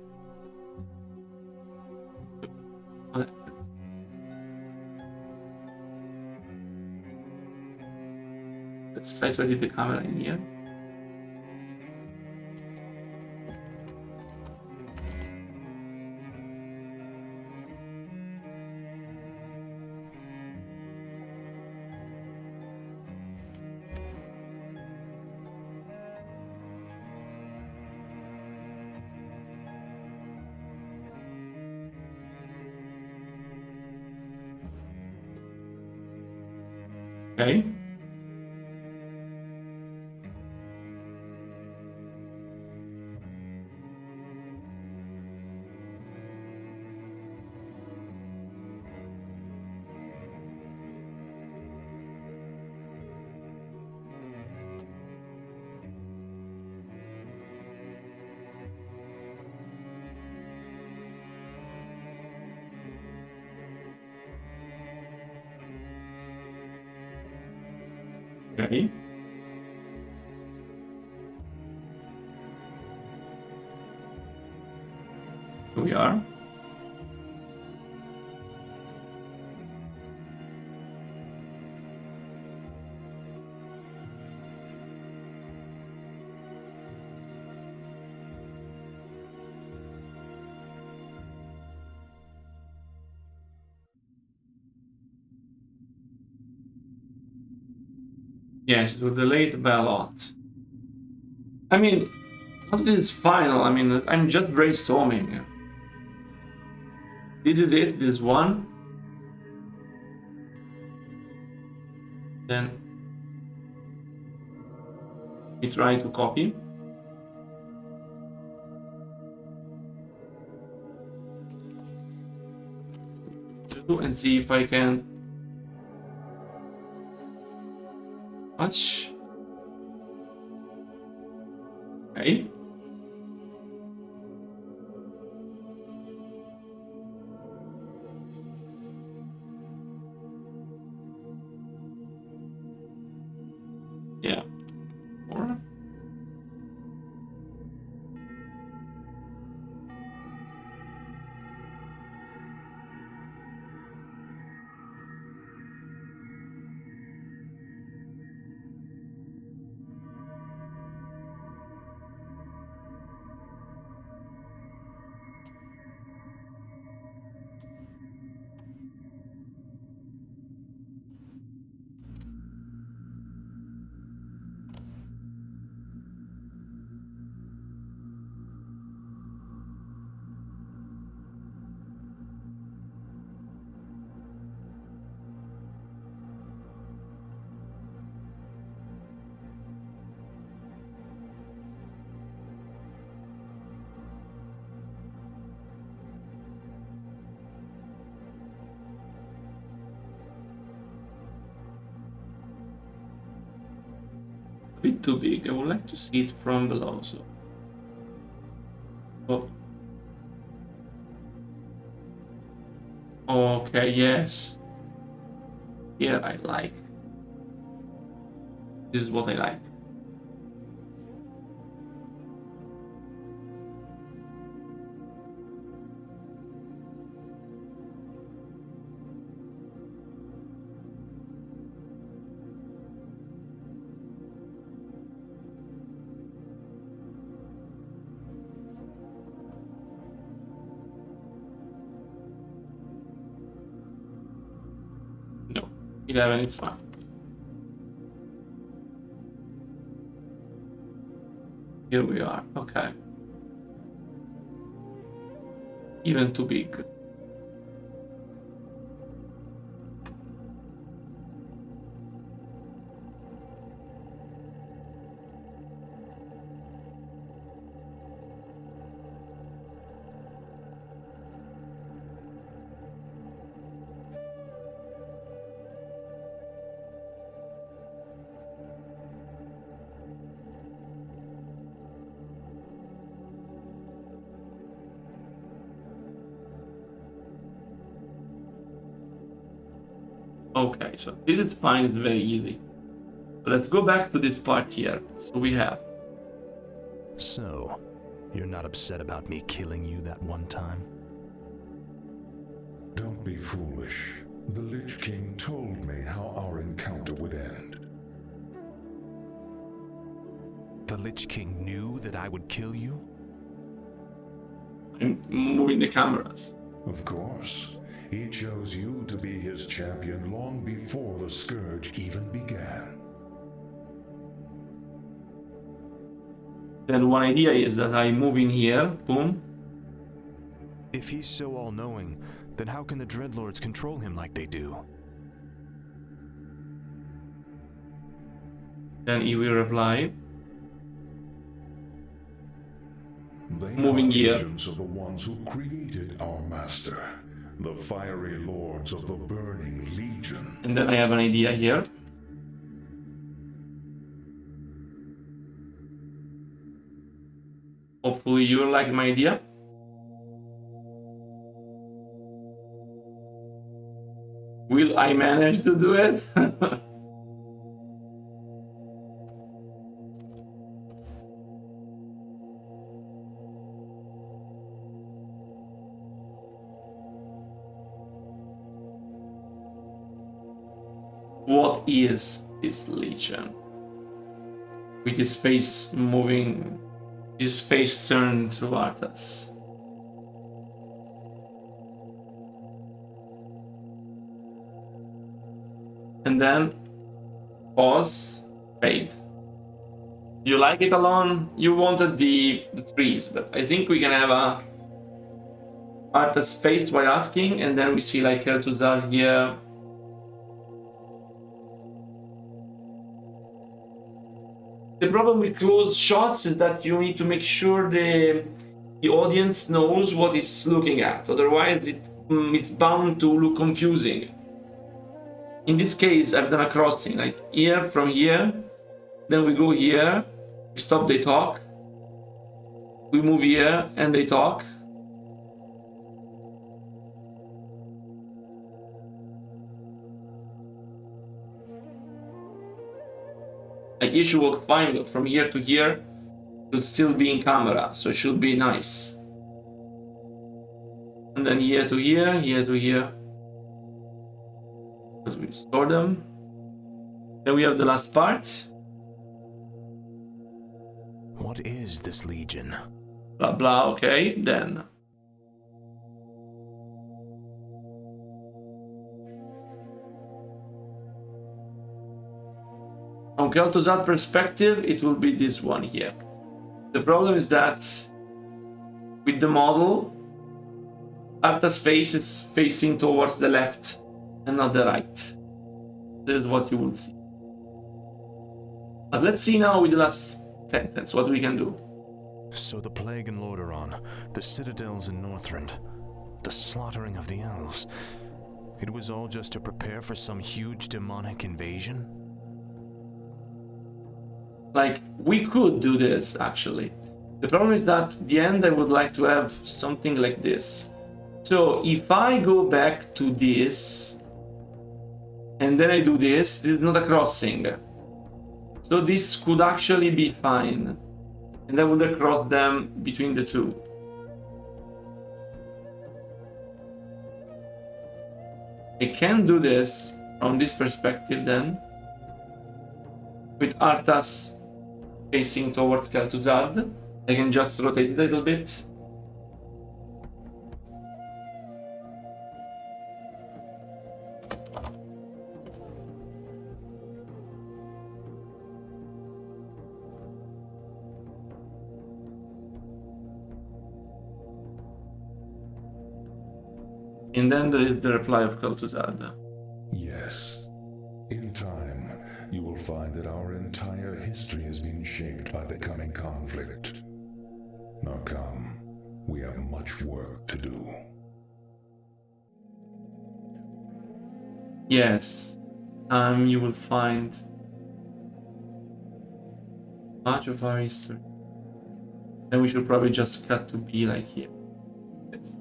Let's try to edit the camera in here. Okay. Okay. Here we are. Yes, it was delayed by a lot. I mean, what is final? I mean, I'm just brainstorming. This is it, this one. Then we try to copy. and see if I can touch. Okay. Yeah. Or bit too big. I would like to see it from below. So, oh, okay, yes. Here I like. This is what I like. No, 11, it's fine. Here we are, okay. Even too big. Okay, so this is fine, it's very easy. So let's go back to this part here. So we have. So, you're not upset about me killing you that one time? Don't be foolish. The Lich King told me how our encounter would end. The Lich King knew that I would kill you? I'm moving the cameras. Of course. He chose you to be his champion long before the Scourge even began. Then one idea is that I move in here, boom. If he's so all-knowing, then how can the Dreadlords control him like they do? Then he will reply. They Moving are here. agents of the ones who created our master, the fiery lords of the Burning Legion. And then I have an idea here. Hopefully you like my idea. Will I manage to do it? What is this Legion? With his face moving, his face turned toward us. And then pause, fade. You like it alone? You wanted the trees, but I think we can have a artist face while asking, and then we see like Kel'Thuzad here. The problem with close shots is that you need to make sure the audience knows what it's looking at. Otherwise, it's bound to look confusing. In this case, I've done a crossing, like here from here, then we go here, we stop, they talk, we move here, and they talk. Like you should walk fine, but from here to here, should still be in camera, so it should be nice. And then here to here, here to here. Because we restore them. Then we have the last part. What is this legion? Blah blah, okay, then. From Kel'Thuzad perspective, it will be this one here. The problem is that with the model, Arta's face is facing towards the left and not the right. This is what you will see. But let's see now with the last sentence what we can do. So the plague in Lordaeron, the citadels in Northrend, the slaughtering of the elves, it was all just to prepare for some huge demonic invasion? Like, we could do this, actually. The problem is that at the end I would like to have something like this. So, if I go back to this, and then I do this, this is not a crossing. So this could actually be fine. And I would cross them between the two. I can do this from this perspective then. With Arthas facing towards Kel'Thuzad. I can just rotate it a little bit. And then there is the reply of Kel'Thuzad. Yes. In time, you will find that our entire history has been shaped by the coming conflict. Now come, we have much work to do. Yes, you will find much of our history. Then we should probably just cut to be like here. Yes.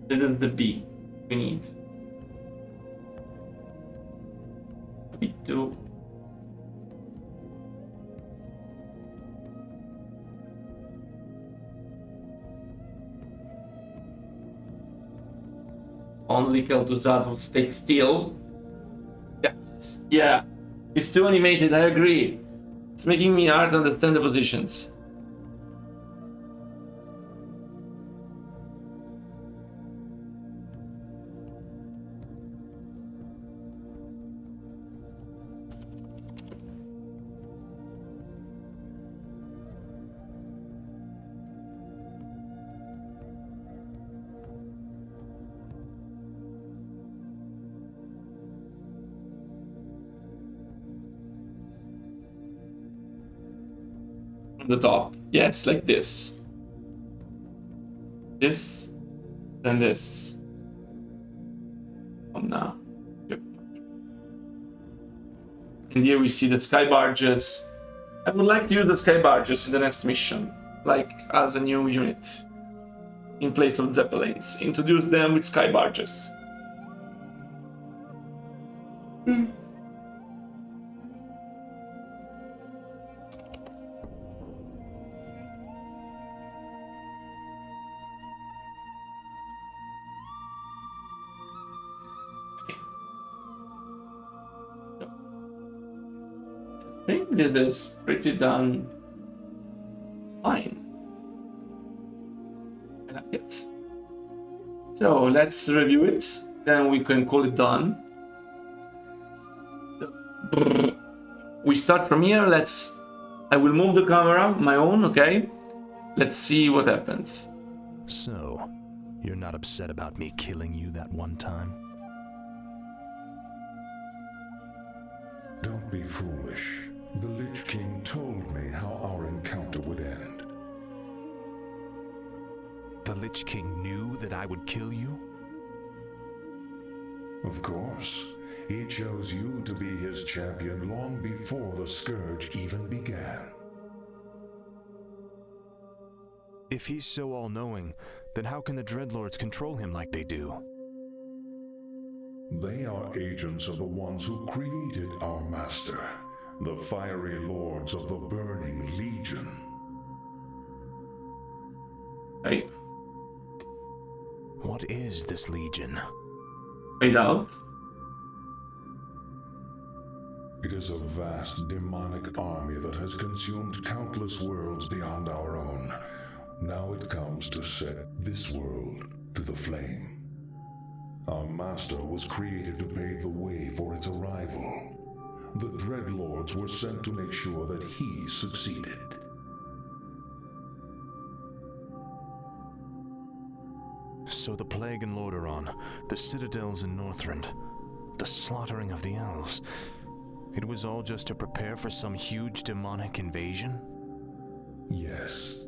This is the B we need. B2. Only Kel'Thuzad will stay still. Yeah, it's too animated, I agree. It's making me hard to understand the positions. The top. Yes, like this. This, then this. Come now. Yep. And here we see the sky barges. I would like to use the sky barges in the next mission, like as a new unit, in place of zeppelins. Introduce them with sky barges. I think this is pretty done fine. I like it. So let's review it, then we can call it done. We start from here. I will move the camera, my own, okay? Let's see what happens. So, you're not upset about me killing you that one time? Don't be foolish. The Lich King told me how our encounter would end. The Lich King knew that I would kill you? Of course. He chose you to be his champion long before the Scourge even began. If he's so all-knowing, then how can the Dreadlords control him like they do? They are agents of the ones who created our master, the fiery lords of the Burning Legion. Hey, What is this Legion? wait out. It is a vast demonic army that has consumed countless worlds beyond our own. Now it comes to set this world to the flame. Our master was created to pave the way for its arrival. The Dreadlords were sent to make sure that he succeeded. So the Plague in Lordaeron, the citadels in Northrend, the slaughtering of the elves, it was all just to prepare for some huge demonic invasion? Yes.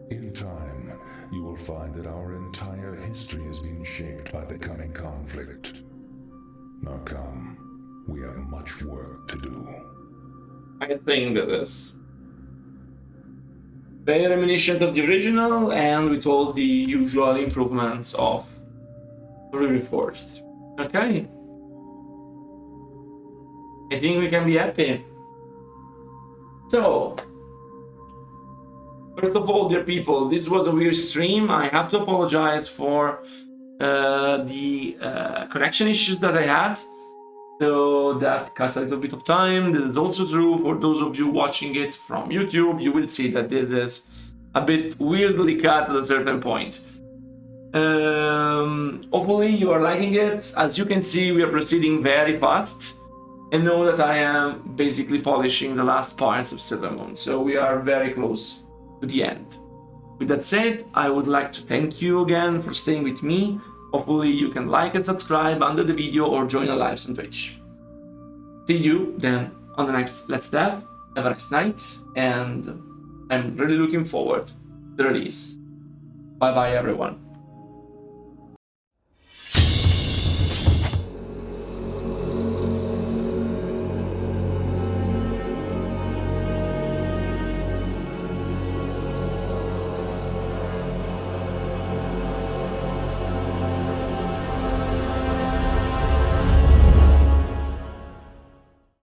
In time, you will find that our entire history has been shaped by the coming conflict. Now come, we have much work to do. I think that is very reminiscent of the original, and with all the usual improvements of Re-Reforged. Okay. I think we can be happy. So, first of all, dear people, this was a weird stream. I have to apologize for the connection issues that I had. So that cut a little bit of time. This is also true for those of you watching it from YouTube. You will see that this is a bit weirdly cut at a certain point. Hopefully you are liking it. As you can see, we are proceeding very fast. And know that I am basically polishing the last parts of Cinnamon. So we are very close to the end. With that said, I would like to thank you again for staying with me. Hopefully you can like and subscribe under the video or join our lives on Twitch. See you then on the next Let's Dev. Have a nice night, and I'm really looking forward to the release. Bye bye everyone.